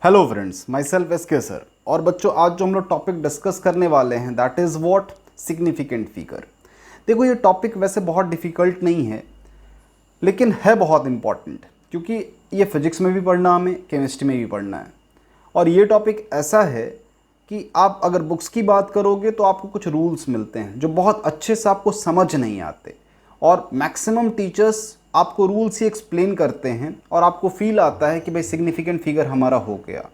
Hello friends, my self S के sir. और बच्चों, आज जो हम लोग टॉपिक डिस्कस करने वाले हैं that is what significant figure. देखो, ये टॉपिक वैसे बहुत डिफ़िकल्ट नहीं है लेकिन है बहुत इम्पॉर्टेंट, क्योंकि ये फिजिक्स में भी पढ़ना, हमें केमिस्ट्री में भी पढ़ना है। और ये टॉपिक ऐसा है कि आप अगर बुक्स की बात करोगे तो आपको कुछ रूल्स मिलते हैं जो बहुत अच्छे से आपको समझ नहीं आते, और मैक्सिमम टीचर्स आपको रूल्स ही एक्सप्लेन करते हैं और आपको फील आता है कि भाई सिग्निफिकेंट फिगर हमारा हो गया।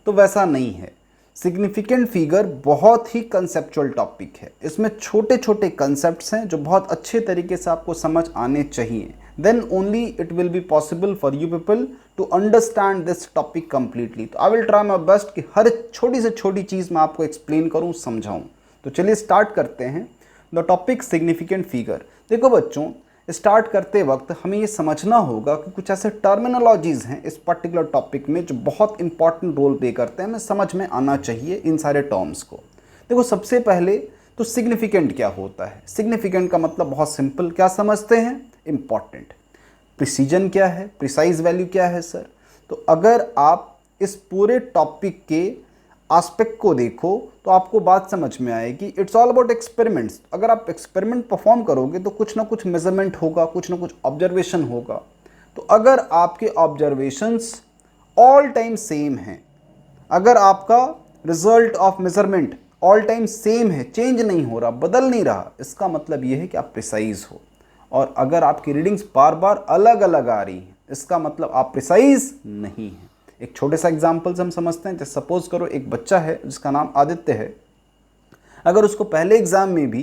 तो वैसा नहीं है। सिग्निफिकेंट फिगर बहुत ही कंसेप्चुअल टॉपिक है। इसमें छोटे छोटे कंसेप्ट्स हैं जो बहुत अच्छे तरीके से आपको समझ आने चाहिए। Then only it will be possible for you people to understand this topic completely. तो I will try my best कि हर छोटी से छोटी चीज़ मैं आपको एक्सप्लेन करूँ, समझाऊँ। तो चलिए स्टार्ट करते हैं द टॉपिक सिग्निफिकेंट फिगर। देखो बच्चों, स्टार्ट करते वक्त हमें ये समझना होगा कि कुछ ऐसे टर्मिनोलॉजीज़ हैं इस पर्टिकुलर टॉपिक में जो बहुत इंपॉर्टेंट रोल प्ले करते हैं। हमें समझ में आना चाहिए इन सारे टर्म्स को। देखो, सबसे पहले तो सिग्निफिकेंट क्या होता है। सिग्निफिकेंट का मतलब बहुत सिंपल, क्या समझते हैं? इंपॉर्टेंट। प्रिसीजन क्या है? प्रिसाइज वैल्यू क्या है सर? तो अगर आप इस पूरे टॉपिक के एस्पेक्ट को देखो तो आपको बात समझ में आएगी। It's all about experiments. अगर आप एक्सपेरिमेंट परफॉर्म करोगे तो कुछ ना कुछ मेजरमेंट होगा, कुछ ना कुछ ऑब्जर्वेशन होगा। तो अगर आपके ऑब्जर्वेशंस ऑल टाइम सेम हैं, अगर आपका result of measurement all time same है, चेंज नहीं हो रहा, बदल नहीं रहा, इसका मतलब यह है कि आप प्रिसाइज हो। और अगर आपकी रीडिंग्स बार बार अलग अलग आ रही हैं, इसका मतलब आप प्रिसाइज नहीं हैं। एक छोटे सा एग्जाम्पल से हम समझते हैं। जैसे सपोज करो एक बच्चा है जिसका नाम आदित्य है। अगर उसको पहले एग्ज़ाम में भी,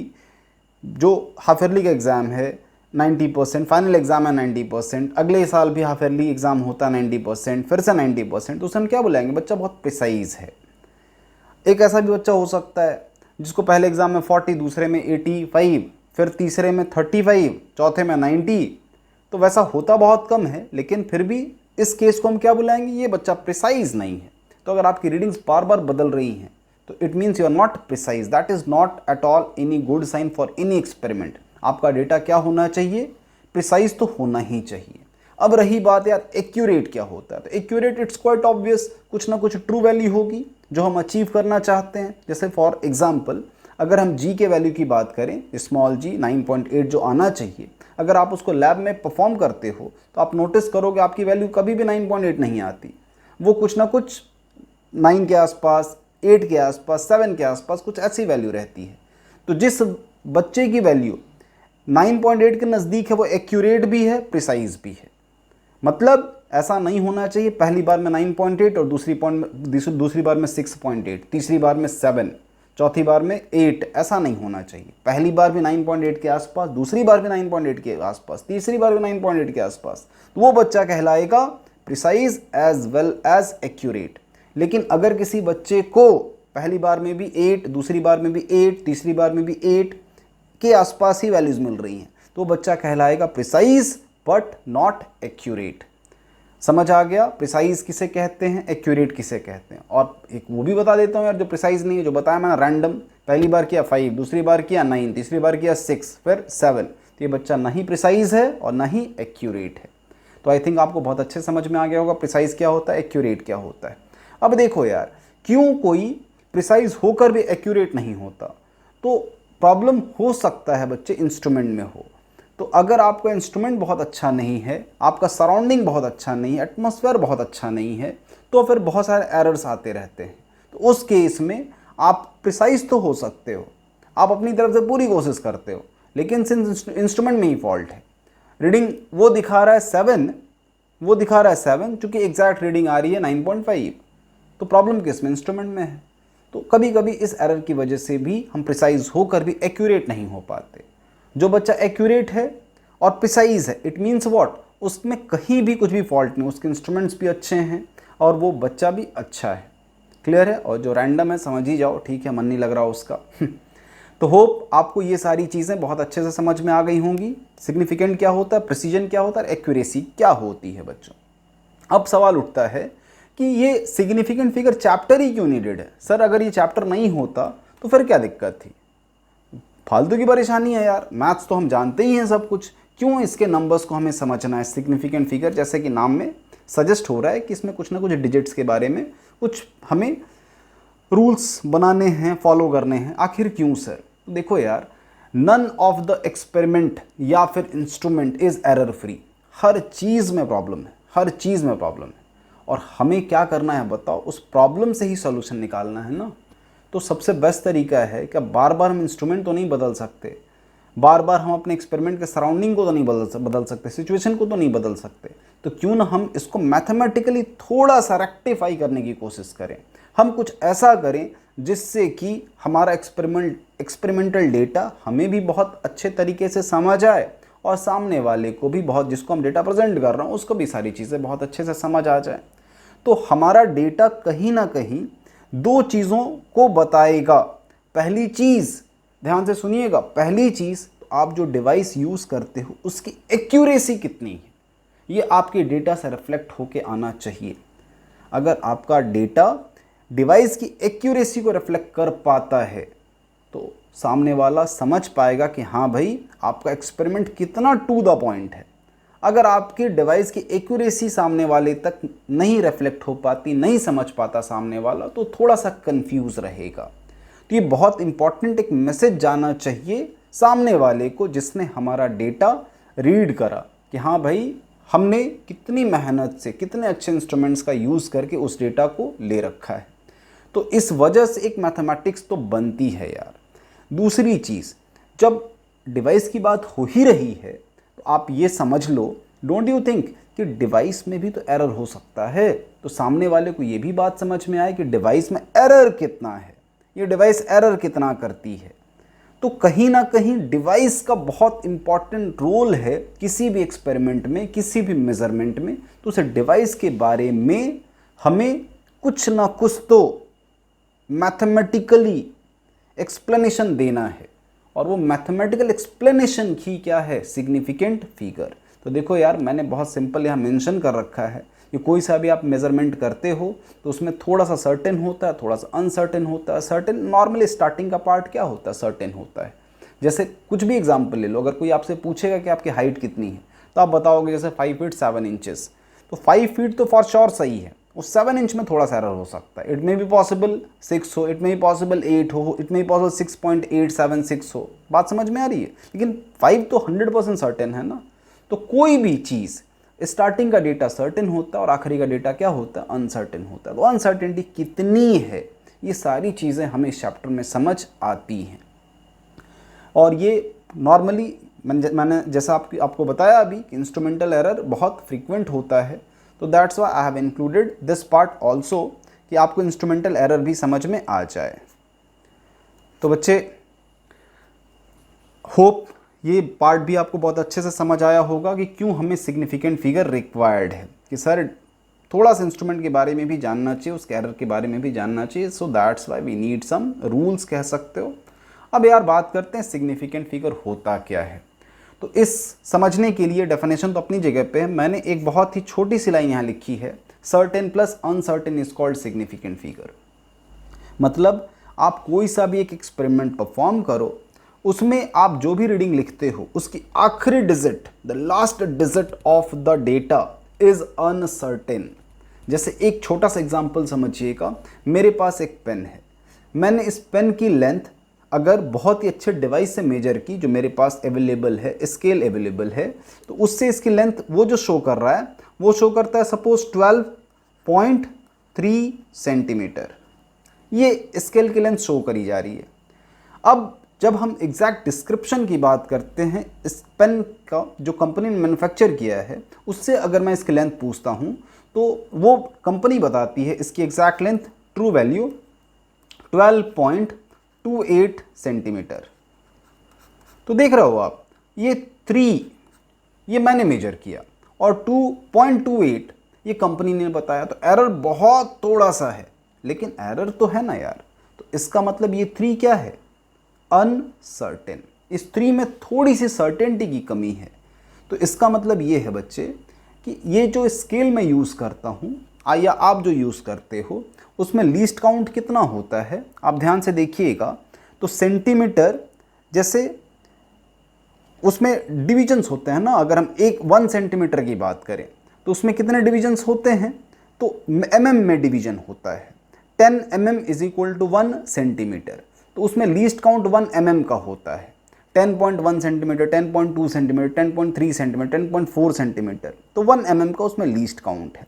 जो हाफ ईयरली का एग्ज़ाम है, 90%, फाइनल एग्ज़ाम है 90%, अगले साल भी हाफ ईयरली एग्ज़ाम होता है 90%, फिर से 90%, तो उसे हम क्या बुलाएंगे? बच्चा बहुत प्रिसाइज है। एक ऐसा भी बच्चा हो सकता है जिसको पहले एग्ज़ाम में 40, दूसरे में 85, फिर तीसरे में 35, चौथे में 90। तो वैसा होता बहुत कम है, लेकिन फिर भी इस केस को हम क्या बुलाएंगे? ये बच्चा प्रिसाइज नहीं है। तो अगर आपकी रीडिंग्स बार बार बदल रही हैं तो it means you are not precise. That is not at all any good sign for any experiment. आपका डेटा क्या होना चाहिए? प्रिसाइज तो होना ही चाहिए। अब रही बात यार एक्यूरेट क्या होता है, तो एक्यूरेट इट्स क्वाइट ऑब्वियस, कुछ ना कुछ ट्रू वैल्यू होगी जो हम अचीव करना चाहते हैं। जैसे फॉर एग्जाम्पल, अगर हम जी के वैल्यू की बात करें, स्मॉल जी 9.8 जो आना चाहिए, अगर आप उसको लैब में परफॉर्म करते हो तो आप नोटिस करोगे आपकी वैल्यू कभी भी 9.8 नहीं आती। वो कुछ ना कुछ 9 के आसपास, 8 के आसपास, 7 के आसपास कुछ ऐसी वैल्यू रहती है। तो जिस बच्चे की वैल्यू 9.8 के नज़दीक है वो एक्यूरेट भी है, प्रिसाइज भी है। मतलब ऐसा नहीं होना चाहिए पहली बार में 9.8 और दूसरी बार में 6.8, तीसरी बार में 7, चौथी बार में 8। ऐसा नहीं होना चाहिए। पहली बार भी 9.8 के आसपास, दूसरी बार भी 9.8 के आसपास, तीसरी बार भी 9.8 के आसपास, तो वो बच्चा कहलाएगा precise as well as accurate. लेकिन अगर किसी बच्चे को पहली बार में भी 8, दूसरी बार में भी 8, तीसरी बार में भी 8 के आसपास ही वैल्यूज मिल रही हैं, तो बच्चा कहलाएगा प्रिसाइज बट नॉट एक्यूरेट। समझ आ गया? प्रिसाइज किसे कहते हैं, एक्यूरेट किसे कहते हैं। और एक वो भी बता देता हूँ यार, जो प्रिसाइज नहीं है, जो बताया मैंने रैंडम, पहली बार किया 5, दूसरी बार किया 9, तीसरी बार किया 6, फिर 7, तो ये बच्चा नहीं प्रिसाइज है और ना ही एक्यूरेट है। तो आई थिंक आपको बहुत अच्छे समझ में आ गया होगा प्रिसाइज क्या होता है, एक्यूरेट क्या होता है। अब देखो यार, क्यों कोई प्रिसाइज होकर भी एक्यूरेट नहीं होता? तो प्रॉब्लम हो सकता है बच्चे इंस्ट्रूमेंट में हो। तो अगर आपका इंस्ट्रूमेंट बहुत अच्छा नहीं है, आपका सराउंडिंग बहुत अच्छा नहीं है, एटमॉस्फेयर बहुत अच्छा नहीं है, तो फिर बहुत सारे एरर्स आते रहते हैं। तो उस केस में आप प्रिसाइज तो हो सकते हो, आप अपनी तरफ से पूरी कोशिश करते हो, लेकिन सिंस इंस्ट्रूमेंट में ही फॉल्ट है, रीडिंग वो दिखा रहा है 7, चूँकि एग्जैक्ट रीडिंग आ रही है 9.5, तो प्रॉब्लम किस में? इंस्ट्रूमेंट में है। तो कभी कभी इस एरर की वजह से भी हम प्रिसाइज होकर भी एक्यूरेट नहीं हो पाते। जो बच्चा एक्यूरेट है और प्रिसाइज है, इट मीन्स व्हाट? उसमें कहीं भी कुछ भी फॉल्ट नहीं, उसके इंस्ट्रूमेंट्स भी अच्छे हैं और वो बच्चा भी अच्छा है। क्लियर है? और जो रैंडम है समझ ही जाओ, ठीक है, मन नहीं लग रहा उसका। तो होप आपको ये सारी चीज़ें बहुत अच्छे से समझ में आ गई होंगी। सिग्निफिकेंट क्या होता है, प्रिसीजन क्या होता है, एक्यूरेसी क्या होती है बच्चों। अब सवाल उठता है कि ये सिग्निफिकेंट फिगर चैप्टर ही क्यों नीडेड है? सर अगर ये चैप्टर नहीं होता तो फिर क्या दिक्कत थी? फालतू की परेशानी है यार, मैथ्स तो हम जानते ही हैं सब कुछ, क्यों इसके नंबर्स को हमें समझना है? सिग्निफिकेंट फिगर जैसे कि नाम में सजेस्ट हो रहा है कि इसमें कुछ ना कुछ डिजिट्स के बारे में कुछ हमें रूल्स बनाने हैं, फॉलो करने हैं। आखिर क्यों सर? देखो यार, नन ऑफ द एक्सपेरिमेंट या फिर इंस्ट्रूमेंट इज़ एरर फ्री। हर चीज़ में प्रॉब्लम है, हर चीज़ में प्रॉब्लम है, और हमें क्या करना है बताओ? उस प्रॉब्लम से ही सॉल्यूशन निकालना है ना। तो सबसे बेस्ट तरीका है कि बार बार हम इंस्ट्रूमेंट तो नहीं बदल सकते, बार बार हम अपने एक्सपेरिमेंट के सराउंडिंग को तो नहीं बदल सकते, सिचुएशन को तो नहीं बदल सकते, तो क्यों ना हम इसको मैथमेटिकली थोड़ा सा रेक्टिफाई करने की कोशिश करें। हम कुछ ऐसा करें जिससे कि हमारा एक्सपेरिमेंटल डेटा हमें भी बहुत अच्छे तरीके से समझ आए और सामने वाले को भी बहुत, जिसको हम डेटा प्रेजेंट कर रहे हैं उसको भी सारी चीज़ें बहुत अच्छे से समझ आ जाए। तो हमारा डेटा कहीं ना कहीं दो चीज़ों को बताएगा। पहली चीज़, ध्यान से सुनिएगा, पहली चीज़, तो आप जो डिवाइस यूज़ करते हो उसकी एक्यूरेसी कितनी है, ये आपके डेटा से रिफ्लेक्ट होके आना चाहिए। अगर आपका डेटा डिवाइस की एक्यूरेसी को रिफ्लेक्ट कर पाता है तो सामने वाला समझ पाएगा कि हाँ भाई, आपका एक्सपेरिमेंट कितना टू द पॉइंट है। अगर आपके डिवाइस की एक्यूरेसी सामने वाले तक नहीं रिफ्लेक्ट हो पाती, नहीं समझ पाता सामने वाला, तो थोड़ा सा कंफ्यूज रहेगा। तो ये बहुत इंपॉर्टेंट एक मैसेज जाना चाहिए सामने वाले को जिसने हमारा डेटा रीड करा कि हाँ भाई, हमने कितनी मेहनत से, कितने अच्छे इंस्ट्रूमेंट्स का यूज़ करके उस डेटा को ले रखा है। तो इस वजह से एक मैथमेटिक्स तो बनती है यार। दूसरी चीज़, जब डिवाइस की बात हो ही रही है तो आप ये समझ लो, डोंट यू थिंक कि डिवाइस में भी तो एरर हो सकता है। तो सामने वाले को ये भी बात समझ में आए कि डिवाइस में एरर कितना है, ये डिवाइस एरर कितना करती है। तो कहीं ना कहीं डिवाइस का बहुत इंपॉर्टेंट रोल है किसी भी एक्सपेरिमेंट में, किसी भी मेजरमेंट में। तो उस डिवाइस के बारे में हमें कुछ ना कुछ तो मैथमेटिकली एक्सप्लेनेशन देना है, और वो मैथमेटिकल एक्सप्लेनेशन की क्या है? Significant figure. तो देखो यार, मैंने बहुत सिंपल यहाँ मेंशन कर रखा है कि कोई सा भी आप मेजरमेंट करते हो तो उसमें थोड़ा सा सर्टेन होता है, थोड़ा सा अनसर्टेन होता है। सर्टेन नॉर्मली स्टार्टिंग का पार्ट क्या होता है? सर्टेन होता है। जैसे कुछ भी एग्जाम्पल ले लो, अगर कोई आपसे पूछेगा कि आपकी हाइट कितनी है तो आप बताओगे जैसे 5 फीट 7 इंचेस। तो 5 फीट तो फॉर श्योर सही है, उस 7 इंच में थोड़ा सा एरर हो सकता है। इट मे बी पॉसिबल 6 हो, इट मे बी पॉसिबल 8 हो, इट मे बी पॉसिबल 6.876 हो। बात समझ में आ रही है? लेकिन 5 तो 100% सर्टेन है ना। तो कोई भी चीज़, स्टार्टिंग का डेटा सर्टेन होता है और आखिरी का डेटा क्या होता है? अनसर्टेन होता है। तो अनसर्टेनिटी कितनी है, ये सारी चीज़ें हमें इस चैप्टर में समझ आती हैं। और ये नॉर्मली मैंने जैसा आपको बताया अभी, इंस्ट्रूमेंटल एरर बहुत फ्रीक्वेंट होता है। तो that's why I have included this part also, कि आपको इंस्ट्रूमेंटल एरर भी समझ में आ जाए। तो बच्चे, होप ये पार्ट भी आपको बहुत अच्छे से समझ आया होगा कि क्यों हमें सिग्निफिकेंट फिगर रिक्वायर्ड है, कि सर थोड़ा सा इंस्ट्रूमेंट के बारे में भी जानना चाहिए, उसके एरर के बारे में भी जानना चाहिए। So that's why we need some rules, कह सकते हो। अब यार बात करते हैं सिग्निफिकेंट फिगर होता क्या है। तो इस समझने के लिए डेफिनेशन तो अपनी जगह पे है, मैंने एक बहुत ही छोटी सी लाइन यहाँ लिखी है, certain plus uncertain is called significant figure. मतलब आप कोई सा भी एक एक्सपेरिमेंट परफॉर्म करो, उसमें आप जो भी रीडिंग लिखते हो उसकी आखिरी digit, the last digit of the data is uncertain. जैसे एक छोटा सा एग्जांपल समझिएगा, मेरे पास एक पेन है, मैंने इस पेन की लेंथ अगर बहुत ही अच्छे डिवाइस से मेजर की, जो मेरे पास अवेलेबल है, स्केल अवेलेबल है, तो उससे इसकी लेंथ वो जो शो कर रहा है वो शो करता है सपोज 12.3 सेंटीमीटर। ये स्केल की लेंथ शो करी जा रही है। अब जब हम एग्जैक्ट डिस्क्रिप्शन की बात करते हैं, इस पेन का जो कंपनी ने मैन्युफैक्चर किया है उससे अगर मैं इसकी लेंथ पूछता हूँ तो वो कंपनी बताती है इसकी exact length, true value 12.28 centimetre. तो देख रहे हो आप, ये 3 ये मैंने मेजर किया और 2.28 ये कंपनी ने बताया। तो एरर बहुत थोड़ा सा है, लेकिन एरर तो है ना यार। तो इसका मतलब ये 3 क्या है? अनसर्टेन। इस 3 में थोड़ी सी सर्टेनिटी की कमी है। तो इसका मतलब ये है बच्चे कि ये जो स्केल मैं यूज़ करता हूँ या आप जो यूज़ करते हो उसमें लीस्ट काउंट कितना होता है, आप ध्यान से देखिएगा। तो सेंटीमीटर, जैसे उसमें डिविजन्स होते हैं ना, अगर हम 1 सेंटीमीटर की बात करें तो उसमें कितने डिविजन्स होते हैं? तो mm में डिवीजन होता है। 10 mm is equal to 1 centimetre, तो उसमें लीस्ट काउंट 1 mm का होता है। 10.1 सेंटीमीटर, 10.2 सेंटीमीटर, 10.3 सेंटीमीटर, 10.4 सेंटीमीटर, तो 1 mm का उसमें लीस्ट काउंट है।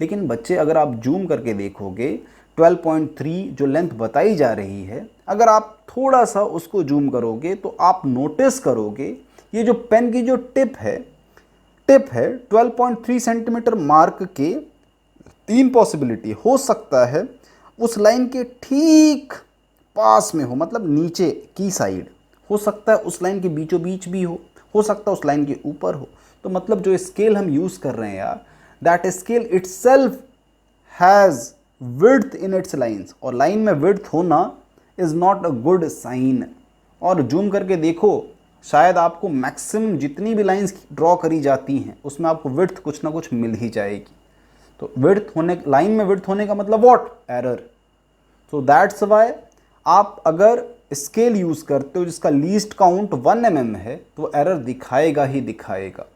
लेकिन बच्चे अगर आप जूम करके देखोगे 12.3 जो लेंथ बताई जा रही है, अगर आप थोड़ा सा उसको जूम करोगे तो आप नोटिस करोगे ये जो पेन की जो टिप है 12.3 सेंटीमीटर मार्क के 3 पॉसिबिलिटी हो सकता है उस लाइन के ठीक पास में हो, मतलब नीचे की साइड हो सकता है, उस लाइन के बीचों बीच भी हो सकता है उस लाइन के ऊपर हो। तो मतलब जो स्केल हम यूज़ कर रहे हैं यार, that scale itself has width in its lines, और लाइन में विड्थ होना is not a good sign. और जूम करके देखो, शायद आपको मैक्सिमम जितनी भी लाइंस ड्रॉ करी जाती हैं उसमें आपको विड्थ कुछ ना कुछ मिल ही जाएगी। तो विड्थ होने, लाइन में विड्थ होने का मतलब what, error. So that's Y आप अगर स्केल यूज़ करते हो जिसका लीस्ट काउंट 1 mm है तो एरर दिखाएगा ही दिखाएगा।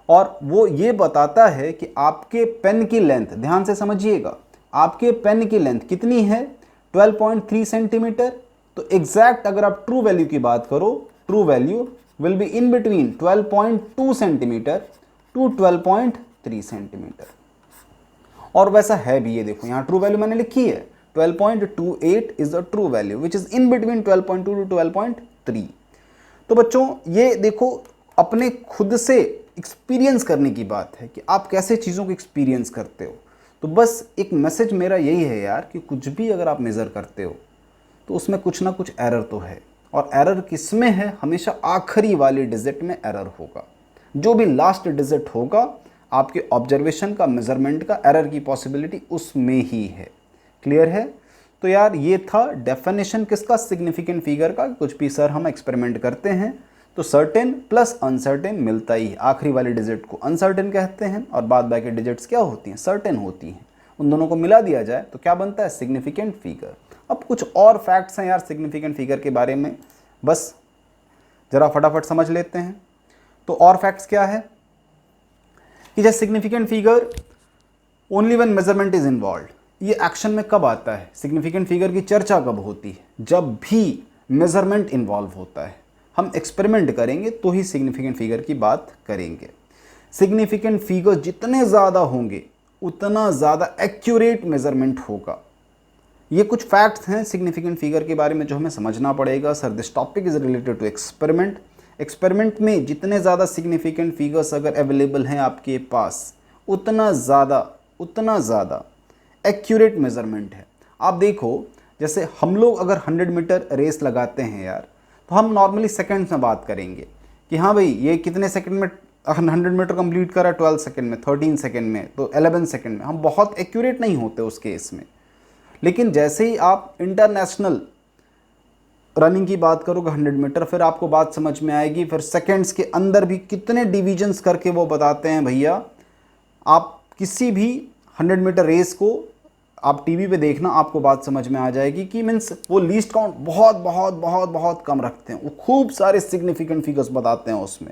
और वो ये बताता है कि आपके पेन की लेंथ, ध्यान से समझिएगा, आपके पेन की लेंथ कितनी है 12.3 सेंटीमीटर। तो एग्जैक्ट अगर आप ट्रू वैल्यू की बात करो, true value will be in between 12.2 centimetre to 12.3 centimetre. और वैसा है भी, ये देखो यहाँ ट्रू वैल्यू मैंने लिखी है 12.28 is the true value which is in between 12.2 to 12.3। तो बच्चों ये देखो अपने खुद से एक्सपीरियंस करने की बात है कि आप कैसे चीज़ों को एक्सपीरियंस करते हो। तो बस एक मैसेज मेरा यही है यार कि कुछ भी अगर आप मेज़र करते हो तो उसमें कुछ ना कुछ एरर तो है, और एरर किस में है, हमेशा आखिरी वाले डिजिट में एरर होगा। जो भी लास्ट डिजिट होगा आपके ऑब्जर्वेशन का, मेजरमेंट का, एरर की पॉसिबिलिटी उसमें ही है। क्लियर है? तो यार ये था डेफिनेशन किसका, सिग्निफिकेंट फिगर का। कुछ भी सर हम एक्सपेरिमेंट करते हैं तो सर्टेन प्लस अनसर्टेन मिलता ही है। आखिरी वाले डिजिट को अनसर्टेन कहते हैं और बाद बाकी डिजिट्स क्या होती हैं, सर्टेन होती हैं। उन दोनों को मिला दिया जाए तो क्या बनता है, सिग्निफिकेंट फिगर। अब कुछ और फैक्ट्स हैं यार सिग्निफिकेंट फिगर के बारे में, बस ज़रा फटाफट समझ लेते हैं। तो और फैक्ट्स क्या है कि जैसे significant figure only when measurement is involved, ये एक्शन में कब आता है, सिग्निफिकेंट फिगर की चर्चा कब होती है, जब भी मेजरमेंट इन्वॉल्व होता है। हम एक्सपेरिमेंट करेंगे तो ही सिग्निफिकेंट फिगर की बात करेंगे। सिग्निफिकेंट फिगर जितने ज़्यादा होंगे उतना ज़्यादा एक्यूरेट मेजरमेंट होगा। ये कुछ फैक्ट्स हैं सिग्निफिकेंट फिगर के बारे में जो हमें समझना पड़ेगा। Sir this topic is related to experiment. Experiment में जितने ज़्यादा सिग्निफिकेंट फिगर्स अगर अवेलेबल हैं आपके पास उतना ज़्यादा एक्यूरेट मेजरमेंट है। आप देखो जैसे हम लोग अगर 100 मीटर रेस लगाते हैं यार, तो हम नॉर्मली सेकंड्स में बात करेंगे कि हाँ भाई ये कितने सेकंड में 100 मीटर कंप्लीट करा, 12 सेकंड में, 13 सेकंड में, तो 11 सेकंड में। हम बहुत एक्यूरेट नहीं होते उस केस में। लेकिन जैसे ही आप इंटरनेशनल रनिंग की बात करोगे 100 मीटर, फिर आपको बात समझ में आएगी। फिर सेकंड्स के अंदर भी कितने डिवीजन्स करके वो बताते हैं भैया। आप किसी भी 100 मीटर रेस को आप टीवी पे देखना, आपको बात समझ में आ जाएगी कि मीन्स वो लीस्ट काउंट बहुत बहुत बहुत बहुत कम रखते हैं। वो खूब सारे सिग्निफिकेंट फिगर्स बताते हैं उसमें,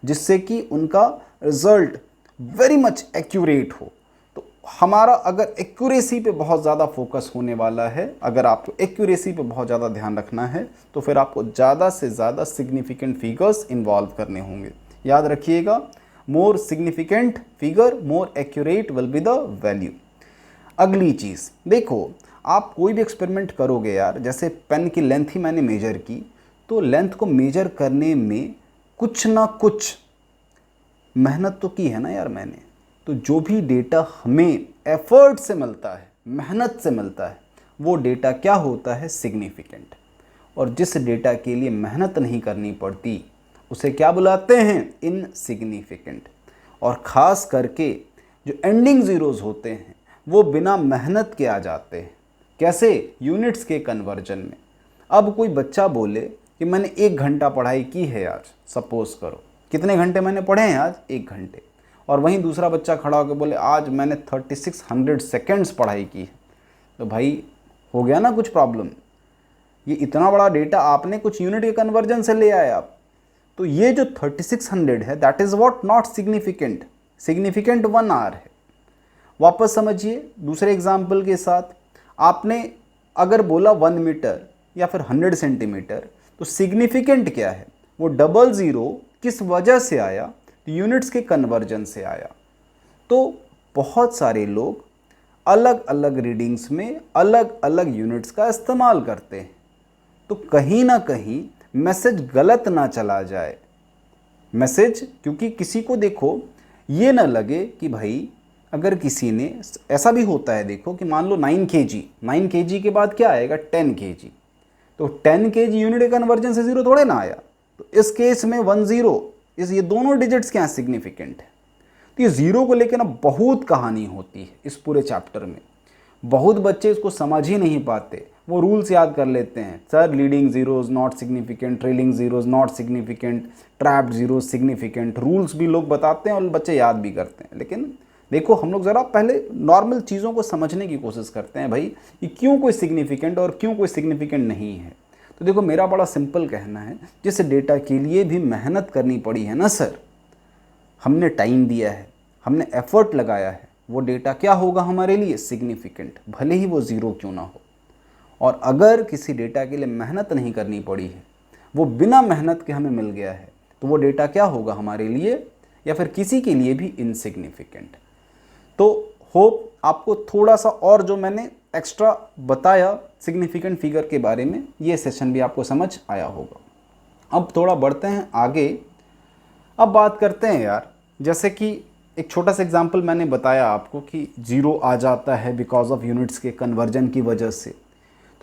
जिससे कि उनका रिजल्ट वेरी मच एक्यूरेट हो। तो हमारा अगर एक्यूरेसी पे बहुत ज़्यादा फोकस होने वाला है, अगर आपको एक्यूरेसी पे बहुत ज़्यादा ध्यान रखना है, तो फिर आपको ज़्यादा से ज़्यादा सिग्निफिकेंट फिगर्स इन्वॉल्व करने होंगे। याद रखिएगा, more significant figure more accurate will be the value. अगली चीज़ देखो, आप कोई भी एक्सपेरिमेंट करोगे यार, जैसे पेन की लेंथ ही मैंने मेजर की, तो लेंथ को मेजर करने में कुछ ना कुछ मेहनत तो की है ना यार मैंने। तो जो भी डेटा हमें एफर्ट से मिलता है, मेहनत से मिलता है, वो डेटा क्या होता है, सिग्निफिकेंट। और जिस डेटा के लिए मेहनत नहीं करनी पड़ती उसे क्या बुलाते हैं, इनसिग्निफिकेंट। और ख़ास करके जो एंडिंग ज़ीरोज़ होते हैं वो बिना मेहनत के आ जाते हैं। कैसे, यूनिट्स के कन्वर्जन में। अब कोई बच्चा बोले कि मैंने 1 घंटा पढ़ाई की है आज, सपोज करो, कितने घंटे मैंने पढ़े हैं आज, 1 घंटे। और वहीं दूसरा बच्चा खड़ा होकर बोले आज मैंने 3600 सेकेंड्स पढ़ाई की है, तो भाई हो गया ना कुछ प्रॉब्लम। ये इतना बड़ा डेटा आपने कुछ यूनिट के कन्वर्जन से ले आए आप। तो ये जो 3600 है that is what, not significant. Significant 1 hour है। वापस समझिए दूसरे एग्जाम्पल के साथ। आपने अगर बोला 1 मीटर या फिर 100 सेंटीमीटर, तो सिग्निफिकेंट क्या है? वो डबल ज़ीरो किस वजह से आया? यूनिट्स के कन्वर्जन से आया। तो बहुत सारे लोग अलग अलग रीडिंग्स में अलग अलग यूनिट्स का इस्तेमाल करते हैं, तो कहीं ना कहीं मैसेज गलत ना चला जाए। मैसेज, क्योंकि किसी को देखो ये ना लगे कि भाई अगर किसी ने, ऐसा भी होता है देखो कि मान लो 9 kg के बाद क्या आएगा? 10 kg। तो 10 kg यूनिट कन्वर्जन से जीरो थोड़े ना आया। तो इस केस में 10, ये दोनों डिजिट्स क्या सिग्निफिकेंट है। तो ये जीरो को लेकर ना बहुत कहानी होती है इस पूरे चैप्टर में। बहुत बच्चे इसको समझ ही नहीं पाते, वो रूल्स याद कर लेते हैं। Sir leading zeros not significant, trailing zeros not significant, trapped zeros significant. Rules भी लोग बताते हैं और बच्चे याद भी करते हैं। लेकिन देखो हम लोग ज़रा पहले नॉर्मल चीज़ों को समझने की कोशिश करते हैं भाई, कि क्यों कोई सिग्निफिकेंट और क्यों कोई सिग्निफिकेंट नहीं है। तो देखो मेरा बड़ा सिंपल कहना है, जिस डेटा के लिए भी मेहनत करनी पड़ी है ना सर, हमने टाइम दिया है, हमने एफर्ट लगाया है, वो डेटा क्या होगा हमारे लिए? सिग्निफिकेंट, भले ही वो ज़ीरो क्यों ना हो। और अगर किसी डेटा के लिए मेहनत नहीं करनी पड़ी है, वो बिना मेहनत के हमें मिल गया है, तो वो डेटा क्या होगा हमारे लिए या फिर किसी के लिए भी इनसिग्निफिकेंट। तो होप आपको थोड़ा सा और जो मैंने एक्स्ट्रा बताया सिग्निफिकेंट फिगर के बारे में, ये सेशन भी आपको समझ आया होगा। अब थोड़ा बढ़ते हैं आगे। अब बात करते हैं यार, जैसे कि एक छोटा सा एग्जांपल मैंने बताया आपको कि जीरो आ जाता है बिकॉज ऑफ यूनिट्स के कन्वर्जन की वजह से।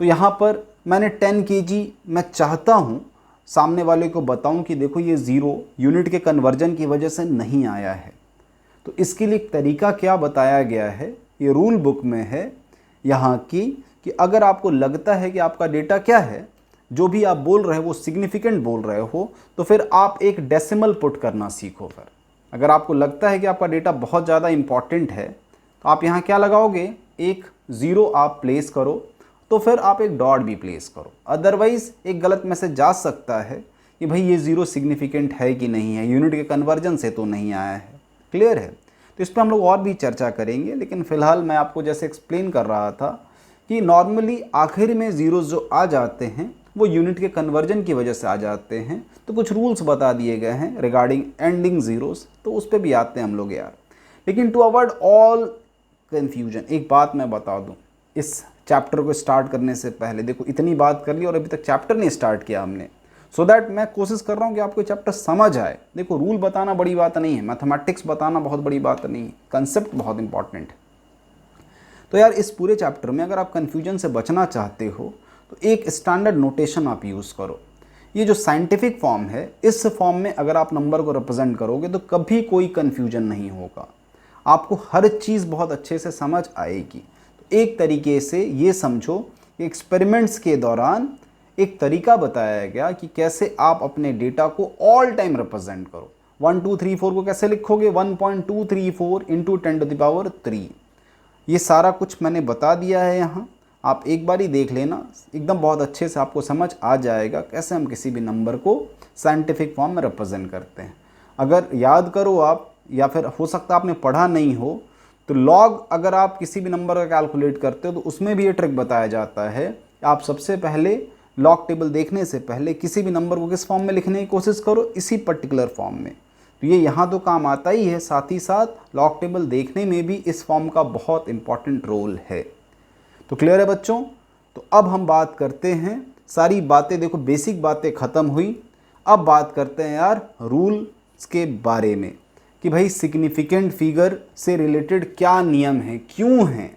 तो यहाँ पर मैंने 10 kg मैं चाहता हूँ सामने वाले को बताऊँ कि देखो ये ज़ीरो यूनिट के कन्वर्जन की वजह से नहीं आया है। तो इसके लिए एक तरीका क्या बताया गया है, ये रूल बुक में है यहाँ की, कि अगर आपको लगता है कि आपका डेटा क्या है, जो भी आप बोल रहे हो वो सिग्निफिकेंट बोल रहे हो, तो फिर आप एक डेसिमल पुट करना सीखो। फिर अगर आपको लगता है कि आपका डेटा बहुत ज़्यादा इंपॉर्टेंट है, तो आप यहाँ क्या लगाओगे? एक ज़ीरो आप प्लेस करो, तो फिर आप एक डॉट भी प्लेस करो। अदरवाइज़ एक गलत मैसेज जा सकता है कि भाई ये ज़ीरो सिग्निफिकेंट है कि नहीं है, यूनिट के कन्वर्जन से तो नहीं आया है। क्लियर है? तो इस पर हम लोग और भी चर्चा करेंगे, लेकिन फ़िलहाल मैं आपको जैसे एक्सप्लेन कर रहा था कि नॉर्मली आखिर में ज़ीरोज़ जो आ जाते हैं वो यूनिट के कन्वर्जन की वजह से आ जाते हैं। तो कुछ रूल्स बता दिए गए हैं रिगार्डिंग एंडिंग ज़ीरोज़, तो उस पर भी आते हैं हम लोग यार। लेकिन टू अवॉइड ऑल कन्फ्यूजन एक बात मैं बता दूँ, इस चैप्टर को स्टार्ट करने से पहले देखो इतनी बात कर ली और अभी तक चैप्टर नहीं स्टार्ट किया हमने, सो दैट मैं कोशिश कर रहा हूँ कि आपको चैप्टर समझ आए। देखो रूल बताना बड़ी बात नहीं है, मैथमेटिक्स बताना बहुत बड़ी बात नहीं है, कंसेप्ट बहुत इंपॉर्टेंट है। तो यार इस पूरे चैप्टर में अगर आप कन्फ्यूजन से बचना चाहते हो तो एक स्टैंडर्ड नोटेशन आप यूज़ करो। ये जो साइंटिफिक फॉर्म है, इस फॉर्म में अगर आप नंबर को रिप्रेजेंट करोगे तो कभी कोई कन्फ्यूजन नहीं होगा, आपको हर चीज़ बहुत अच्छे से समझ आएगी। तो एक तरीके से ये समझो कि एक्सपेरिमेंट्स के दौरान एक तरीका बताया गया कि कैसे आप अपने डेटा को ऑल टाइम रिप्रेजेंट करो। 1 2 3 4 को कैसे लिखोगे? 1.234 इंटू 10⁻3। ये सारा कुछ मैंने बता दिया है यहाँ, आप एक बार ही देख लेना, एकदम बहुत अच्छे से आपको समझ आ जाएगा कैसे हम किसी भी नंबर को साइंटिफिक फॉर्म में रिप्रेजेंट करते हैं। अगर याद करो आप, या फिर हो सकता है आपने पढ़ा नहीं हो, तो लॉग अगर आप किसी भी नंबर का कैलकुलेट करते हो तो उसमें भी ये ट्रिक बताया जाता है। आप सबसे पहले लॉग टेबल देखने से पहले किसी भी नंबर को किस फॉर्म में लिखने की कोशिश करो? इसी पर्टिकुलर फॉर्म में। तो ये यहाँ तो काम आता ही है, साथ ही साथ लॉग टेबल देखने में भी इस फॉर्म का बहुत इंपॉर्टेंट रोल है। तो क्लियर है बच्चों? तो अब हम बात करते हैं, सारी बातें देखो बेसिक बातें ख़त्म हुई, अब बात करते हैं यार रूल्स के बारे में कि भाई सिग्निफिकेंट फिगर से रिलेटेड क्या नियम है, क्यों हैं।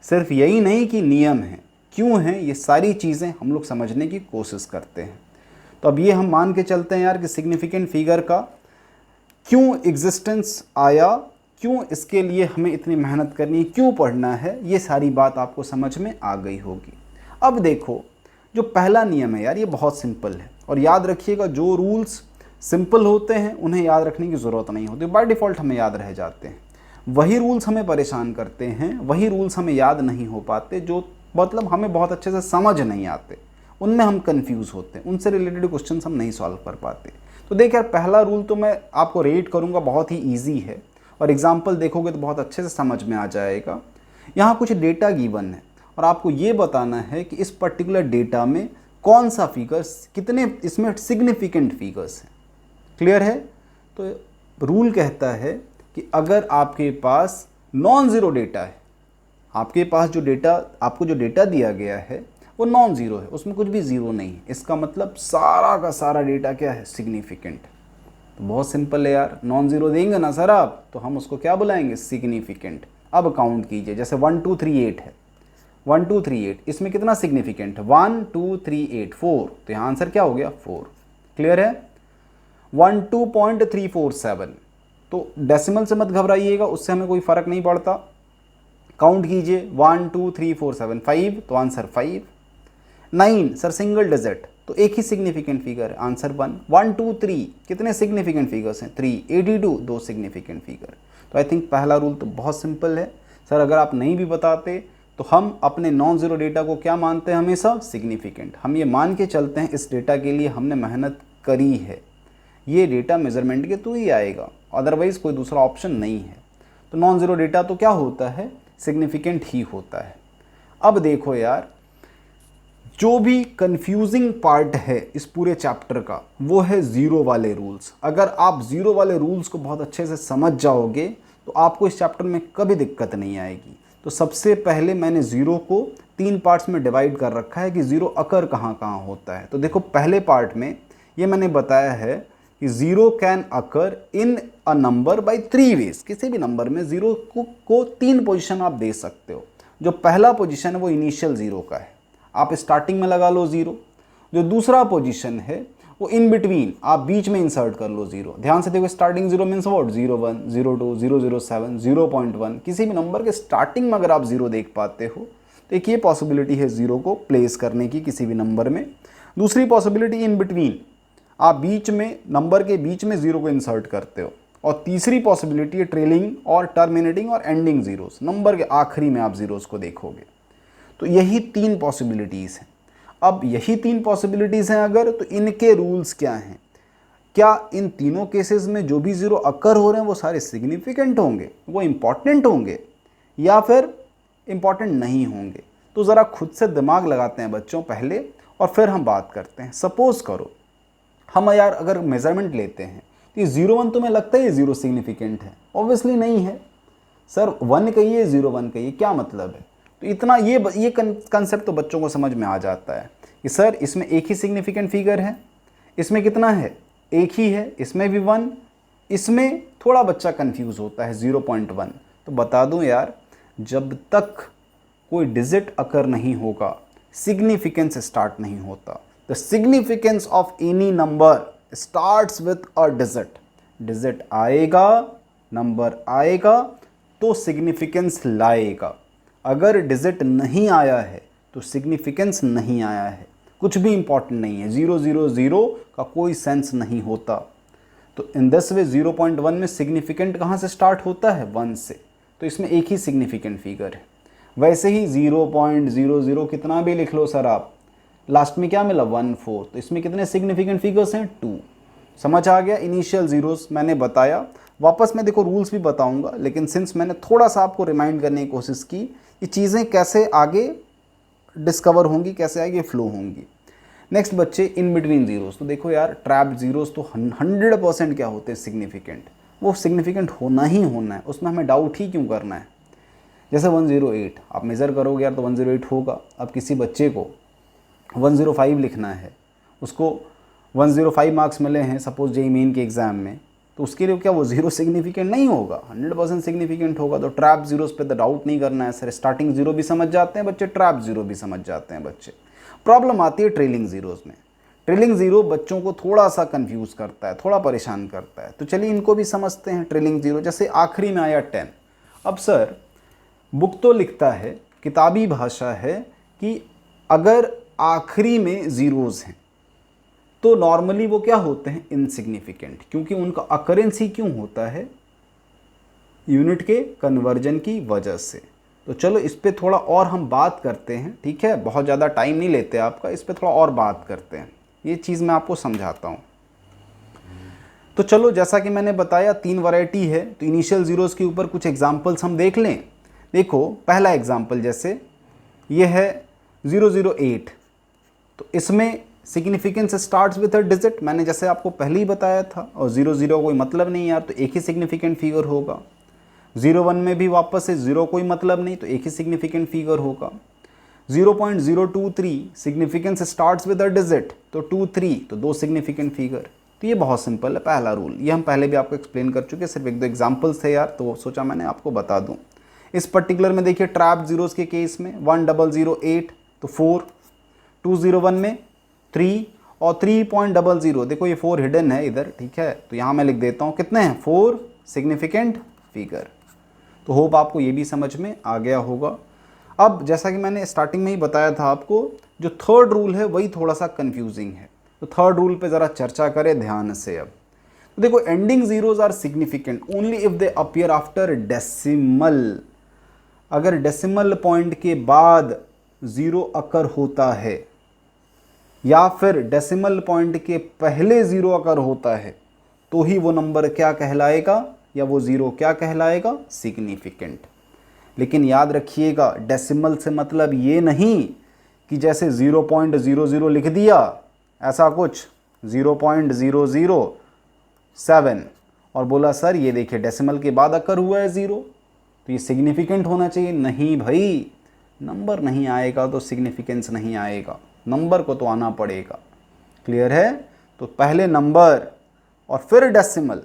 सिर्फ यही नहीं कि नियम है, क्यों हैं, ये सारी चीज़ें हम लोग समझने की कोशिश करते हैं। तो अब ये हम मान के चलते हैं यार कि सिग्निफिकेंट फिगर का क्यों एग्जिस्टेंस आया, क्यों इसके लिए हमें इतनी मेहनत करनी है, क्यों पढ़ना है, ये सारी बात आपको समझ में आ गई होगी। अब देखो जो पहला नियम है यार, ये बहुत सिंपल है, और याद रखिएगा जो रूल्स सिंपल होते हैं उन्हें याद रखने की ज़रूरत नहीं होती, बाय डिफ़ॉल्ट हमें याद रह जाते हैं। वही रूल्स हमें परेशान करते हैं, वही रूल्स हमें याद नहीं हो पाते, जो मतलब हमें बहुत अच्छे से समझ नहीं आते, उनमें हम कंफ्यूज होते हैं, उनसे रिलेटेड क्वेश्चन हम नहीं सॉल्व कर पाते। तो देख यार पहला रूल तो मैं आपको रेट करूँगा बहुत ही ईजी है, और एग्जाम्पल देखोगे तो बहुत अच्छे से समझ में आ जाएगा। यहाँ कुछ डेटा गिवन है और आपको ये बताना है कि इस पर्टिकुलर डेटा में कौन सा फिगर्स, कितने इसमें सिग्निफिकेंट फिगर्स हैं। क्लियर है? तो रूल कहता है कि अगर आपके पास नॉन ज़ीरो डेटा है, आपके पास जो डेटा, आपको जो डेटा दिया गया है वो नॉन ज़ीरो है, उसमें कुछ भी ज़ीरो नहीं है, इसका मतलब सारा का सारा डेटा क्या है? सिग्निफिकेंट। तो बहुत सिंपल है यार, नॉन ज़ीरो देंगे ना सर आप, तो हम उसको क्या बुलाएंगे? सिग्निफिकेंट। अब काउंट कीजिए, जैसे 1 2 3 8 है, 1 2 3 8, इसमें कितना सिग्निफिकेंट है? 1 2 3 8 4, तो यहाँ आंसर क्या हो गया? 4। क्लियर है? 12.347, तो डेसिमल से मत घबराइएगा, उससे हमें कोई फ़र्क नहीं पड़ता। काउंट कीजिए 1 2 3 4 7 5, तो आंसर 5। 9 सर सिंगल डिजिट, तो एक ही सिग्निफिकेंट फिगर है, आंसर 1। 1 2 3 कितने सिग्निफिकेंट फिगर्स हैं? 3। 82 दो सिग्निफिकेंट फिगर। तो आई थिंक पहला रूल तो बहुत सिंपल है सर। अगर आप नहीं भी बताते तो हम अपने नॉन ज़ीरो डेटा को क्या मानते हैं? हमेशा सिग्निफिकेंट। हम ये मान के चलते हैं इस डेटा के लिए हमने मेहनत करी है, ये डेटा मेजरमेंट के थ्रू ही आएगा, अदरवाइज़ कोई दूसरा ऑप्शन नहीं है। तो नॉन ज़ीरो डेटा तो क्या होता है? सिग्निफिकेंट ही होता है। अब देखो यार, जो भी कंफ्यूजिंग पार्ट है इस पूरे चैप्टर का वो है ज़ीरो वाले रूल्स। अगर आप ज़ीरो वाले रूल्स को बहुत अच्छे से समझ जाओगे तो आपको इस चैप्टर में कभी दिक्कत नहीं आएगी। तो सबसे पहले मैंने ज़ीरो को 3 पार्ट्स में डिवाइड कर रखा है कि ज़ीरो अकर कहाँ कहाँ होता है। तो देखो पहले पार्ट में ये मैंने बताया है कि zero can occur in a number by 3 ways. किसी भी नंबर में ज़ीरो को 3 पोजीशन आप दे सकते हो। जो पहला पोजीशन है वो इनिशियल ज़ीरो का है, आप स्टार्टिंग में लगा लो ज़ीरो। जो दूसरा पोजीशन है वो इन बिटवीन, आप बीच में इंसर्ट कर लो ज़ीरो। ध्यान से देखो, स्टार्टिंग ज़ीरो मीन्स व्हाट? 01 02 007 0.1। किसी भी नंबर के स्टार्टिंग में अगर आप ज़ीरो देख पाते हो तो एक ये पॉसिबिलिटी है ज़ीरो को प्लेस करने की किसी भी नंबर में। दूसरी पॉसिबिलिटी इन बिटवीन, आप बीच में, नंबर के बीच में ज़ीरो को इंसर्ट करते हो। और तीसरी पॉसिबिलिटी है ट्रेलिंग और टर्मिनेटिंग और एंडिंग ज़ीरोस, नंबर के आखिरी में आप ज़ीरोस को देखोगे। तो यही 3 पॉसिबिलिटीज़ हैं। अब यही 3 पॉसिबिलिटीज़ हैं अगर, तो इनके रूल्स क्या हैं? क्या इन तीनों केसेस में जो भी ज़ीरो अकर हो रहे हैं वो सारे सिग्निफिकेंट होंगे, वो इम्पॉर्टेंट होंगे, या फिर इम्पॉर्टेंट नहीं होंगे? तो ज़रा खुद से दिमाग लगाते हैं बच्चों पहले, और फिर हम बात करते हैं। सपोज़ करो हम यार अगर मेज़रमेंट लेते हैं तो ये 01 तुम्हें लगता है ये ज़ीरो सिग्निफिकेंट है? ऑब्वियसली नहीं है सर। 1 कहिए 01 कहिए, क्या मतलब है? तो इतना ये कंसेप्ट तो बच्चों को समझ में आ जाता है कि सर इसमें एक ही सिग्निफिकेंट फिगर है, इसमें कितना है? एक ही है, इसमें भी 1, इसमें थोड़ा बच्चा कंफ्यूज होता है 0.1। तो बता दूं यार, जब तक कोई डिजिट अकर नहीं होगा सिग्निफिकेंस स्टार्ट नहीं होता। The significance of any number starts with a digit. Digit आएगा, नंबर आएगा तो सिग्निफिकेंस लाएगा। अगर डिजिट नहीं आया है तो सिग्निफिकेंस नहीं आया है, कुछ भी इंपॉर्टेंट नहीं है। 000 का कोई सेंस नहीं होता। तो इन दिस वे 0.1 में सिग्निफिकेंट कहाँ से स्टार्ट होता है? 1 से। तो इसमें एक ही सिग्निफिकेंट फिगर है। वैसे ही 0.00 कितना भी लिख लो सर आप, लास्ट में क्या मिला? 14। तो इसमें कितने सिग्निफिकेंट फिगर्स हैं? 2। समझ आ गया? इनिशियल ज़ीरोस मैंने बताया। वापस मैं देखो रूल्स भी बताऊंगा, लेकिन सिंस मैंने थोड़ा सा आपको रिमाइंड करने की कोशिश की, ये चीज़ें कैसे आगे डिस्कवर होंगी, कैसे आगे फ्लो होंगी। नेक्स्ट बच्चे, इन बिटवीन ज़ीरोस। तो देखो यार, ट्रैप ज़ीरोस तो 100% क्या होते हैं? सिग्निफिकेंट। वो सिग्निफिकेंट होना ही होना है, उसमें हमें डाउट ही क्यों करना है? जैसे 108 आप मेज़र करोगे यार तो 108 होगा। अब किसी बच्चे को 105 लिखना है, उसको 105 मार्क्स मिले हैं सपोज जेईई मेन के एग्ज़ाम में, तो उसके लिए क्या वो ज़ीरो सिग्निफिकेंट नहीं होगा? 100% सिग्निफिकेंट होगा। तो ट्रैप ज़ीरोस पे तो डाउट नहीं करना है सर। स्टार्टिंग ज़ीरो भी समझ जाते हैं बच्चे, ट्रैप ज़ीरो भी समझ जाते हैं बच्चे। प्रॉब्लम आती है ट्रेलिंग ज़ीरोस में। ट्रेलिंग ज़ीरो बच्चों को थोड़ा सा कंफ्यूज करता है, थोड़ा परेशान करता है। तो चलिए इनको भी समझते हैं। ट्रेलिंग ज़ीरो जैसे आखिरी में आया 10। अब सर बुक तो लिखता है, किताबी भाषा है कि अगर आखिरी में ज़ीरोज़ हैं तो नॉर्मली वो क्या होते हैं? इनसिग्निफिकेंट, क्योंकि उनका अकरेंस ही क्यों होता है? यूनिट के कन्वर्जन की वजह से। तो चलो इस पे थोड़ा और हम बात करते हैं, ठीक है? बहुत ज़्यादा टाइम नहीं लेते आपका, इस पे थोड़ा और बात करते हैं। ये चीज़ मैं आपको समझाता हूँ। तो चलो जैसा कि मैंने बताया 3 वैरायटी है, तो इनिशियल ज़ीरोज़ के ऊपर कुछ एग्जांपल्स हम देख लें। देखो पहला एग्जांपल जैसे ये है 008, तो इसमें significance starts with a digit, मैंने जैसे आपको पहले ही बताया था, और 00 कोई मतलब नहीं यार, तो एक ही सिग्निफिकेंट फिगर होगा। 01 में भी वापस से 0 कोई मतलब नहीं, तो एक ही सिग्निफिकेंट फिगर होगा। 0.023 significance starts with a digit, तो 23, तो 2 सिग्निफिकेंट फिगर। तो ये बहुत सिंपल है पहला रूल, ये हम पहले भी आपको एक्सप्लेन कर चुके हैं, सिर्फ 1-2 एग्जाम्पल्स थे यार, तो सोचा मैंने आपको बता दूं। इस पर्टिकुलर में देखिए ट्रैप जीरोज़ के केस में 1008, तो 4, 201 में 3 और 3.00, देखो ये 4 हिडन है इधर, ठीक है, तो यहाँ मैं लिख देता हूँ कितने हैं 4 सिग्निफिकेंट फिगर। तो होप आपको ये भी समझ में आ गया होगा। अब जैसा कि मैंने स्टार्टिंग में ही बताया था आपको, जो थर्ड रूल है वही थोड़ा सा कंफ्यूजिंग है, तो थर्ड रूल पे ज़रा चर्चा करें ध्यान से। अब तो देखो ending zeros are significant only if they appear after decimal. अगर डेसिमल पॉइंट के बाद 0 अकर होता है या फिर डेसिमल पॉइंट के पहले 0 अकर होता है, तो ही वो नंबर क्या कहलाएगा, या वो 0 क्या कहलाएगा, सिग्निफिकेंट। लेकिन याद रखिएगा डेसिमल से मतलब ये नहीं कि जैसे 0.00 लिख दिया, ऐसा कुछ 0.007 और बोला सर ये देखिए डेसिमल के बाद अकर हुआ है 0, तो ये सिग्निफिकेंट होना चाहिए। नहीं भाई, नंबर नहीं आएगा तो सिग्निफिकेंस नहीं आएगा, नंबर को तो आना पड़ेगा। क्लियर है? तो पहले नंबर और फिर डेसिमल,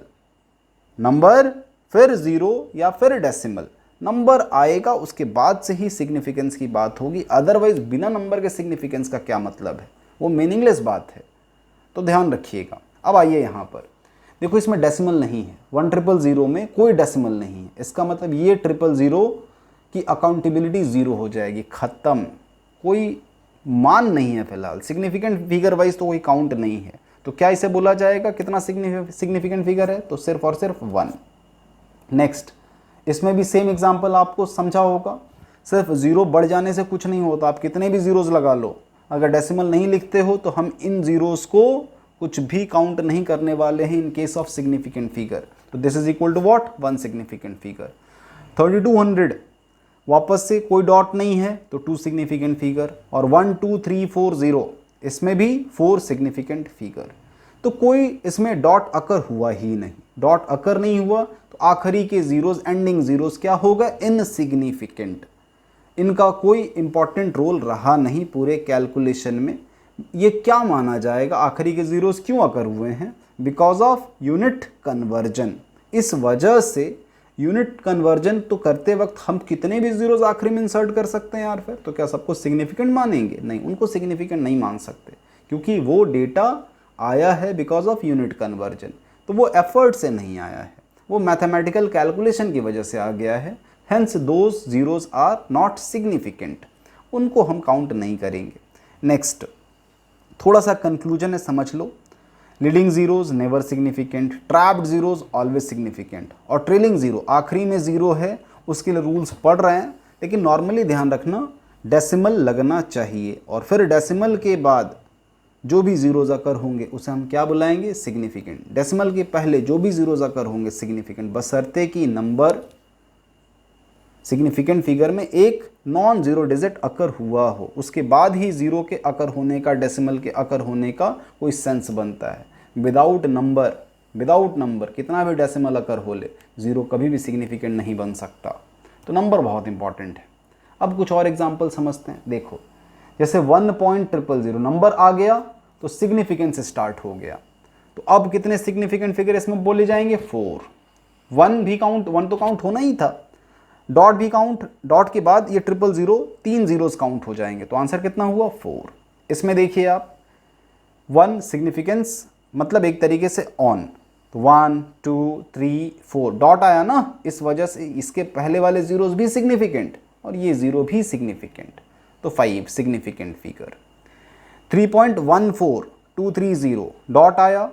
नंबर फिर 0 या फिर डेसिमल, नंबर आएगा उसके बाद से ही सिग्निफिकेंस की बात होगी। अदरवाइज बिना नंबर के सिग्निफिकेंस का क्या मतलब है, वो मीनिंगलेस बात है, तो ध्यान रखिएगा। अब आइए यहाँ पर देखो, इसमें डेसिमल नहीं है, 1000 में कोई डेसिमल नहीं है, इसका मतलब ये 000 की अकाउंटेबिलिटी 0 हो जाएगी, ख़त्म, कोई मान नहीं है फिलहाल, सिग्निफिकेंट फिगर वाइज तो कोई काउंट नहीं है। तो क्या इसे बोला जाएगा कितना सिग्निफिकेंट फिगर है, तो सिर्फ और सिर्फ 1। नेक्स्ट, इसमें भी सेम एग्जांपल आपको समझा होगा, सिर्फ 0 बढ़ जाने से कुछ नहीं होता, आप कितने भी ज़ीरोज़ लगा लो, अगर डेसिमल नहीं लिखते हो तो हम इन ज़ीरोज़ को कुछ भी काउंट नहीं करने वाले हैं in case of significant figure. तो this is equal to what, 1 significant figure. 3200 वापस से कोई डॉट नहीं है तो 2 सिग्निफिकेंट फिगर, और 12340 इसमें भी 4 सिग्निफिकेंट फिगर। तो कोई इसमें डॉट अकर हुआ ही नहीं, डॉट अकर नहीं हुआ तो आखिरी के जीरोज, एंडिंग जीरोज क्या होगा, इनसिग्निफिकेंट। इनका कोई इंपॉर्टेंट रोल रहा नहीं पूरे कैलकुलेशन में। ये क्या माना जाएगा, आखिरी के जीरोज क्यों अकर हुए हैं, बिकॉज ऑफ यूनिट कन्वर्जन। इस वजह से यूनिट कन्वर्जन तो करते वक्त हम कितने भी जीरोज आखिरी में इंसर्ट कर सकते हैं यार, फिर तो क्या सबको सिग्निफिकेंट मानेंगे, नहीं, उनको सिग्निफिकेंट नहीं मान सकते, क्योंकि वो डेटा आया है बिकॉज ऑफ यूनिट कन्वर्जन, तो वो एफर्ट से नहीं आया है, वो मैथमेटिकल कैलकुलेशन की वजह से आ गया है। Hence those zeros are not significant, उनको हम काउंट नहीं करेंगे। नेक्स्ट, थोड़ा सा कंक्लूजन है, समझ लो। Leading zeros never significant, trapped zeros always significant, और ट्रेलिंग जीरो आखिरी में जीरो है उसके लिए रूल्स पढ़ रहे हैं, लेकिन नॉर्मली ध्यान रखना डेसिमल लगना चाहिए, और फिर डेसिमल के बाद जो भी जीरोज अकर होंगे उसे हम क्या बुलाएंगे, सिग्निफिकेंट। डेसिमल के पहले जो भी जीरोज अकर होंगे सिग्निफिकेंट, बशर्ते कि नंबर सिग्निफिकेंट फिगर में एक नॉन जीरो डिजिट अकर हुआ हो, उसके बाद ही जीरो के अकर होने का, डेसिमल के अकर होने का कोई सेंस बनता है। विदाउट नंबर कितना भी डेसिमल अकर हो ले, जीरो कभी भी सिग्निफिकेंट नहीं बन सकता। तो नंबर बहुत इंपॉर्टेंट है। अब कुछ और एग्जाम्पल समझते हैं। देखो जैसे 1.000 नंबर आ गया तो सिग्निफिकेंस स्टार्ट हो गया, तो अब कितने सिग्निफिकेंट फिगर इसमें बोले जाएंगे, 4। 1 तो काउंट होना ही था, डॉट भी काउंट, डॉट के बाद ये 000 3 जीरोस काउंट हो जाएंगे, तो आंसर कितना हुआ, 4। इसमें देखिए आप 1 सिग्निफिकेंस मतलब एक तरीके से ऑन, तो 1 2 3 4 डॉट आया ना, इस वजह से इसके पहले वाले जीरोस भी सिग्निफिकेंट और ये जीरो भी सिग्निफिकेंट, तो 5 सिग्निफिकेंट फिगर। 3.14230 डॉट आया,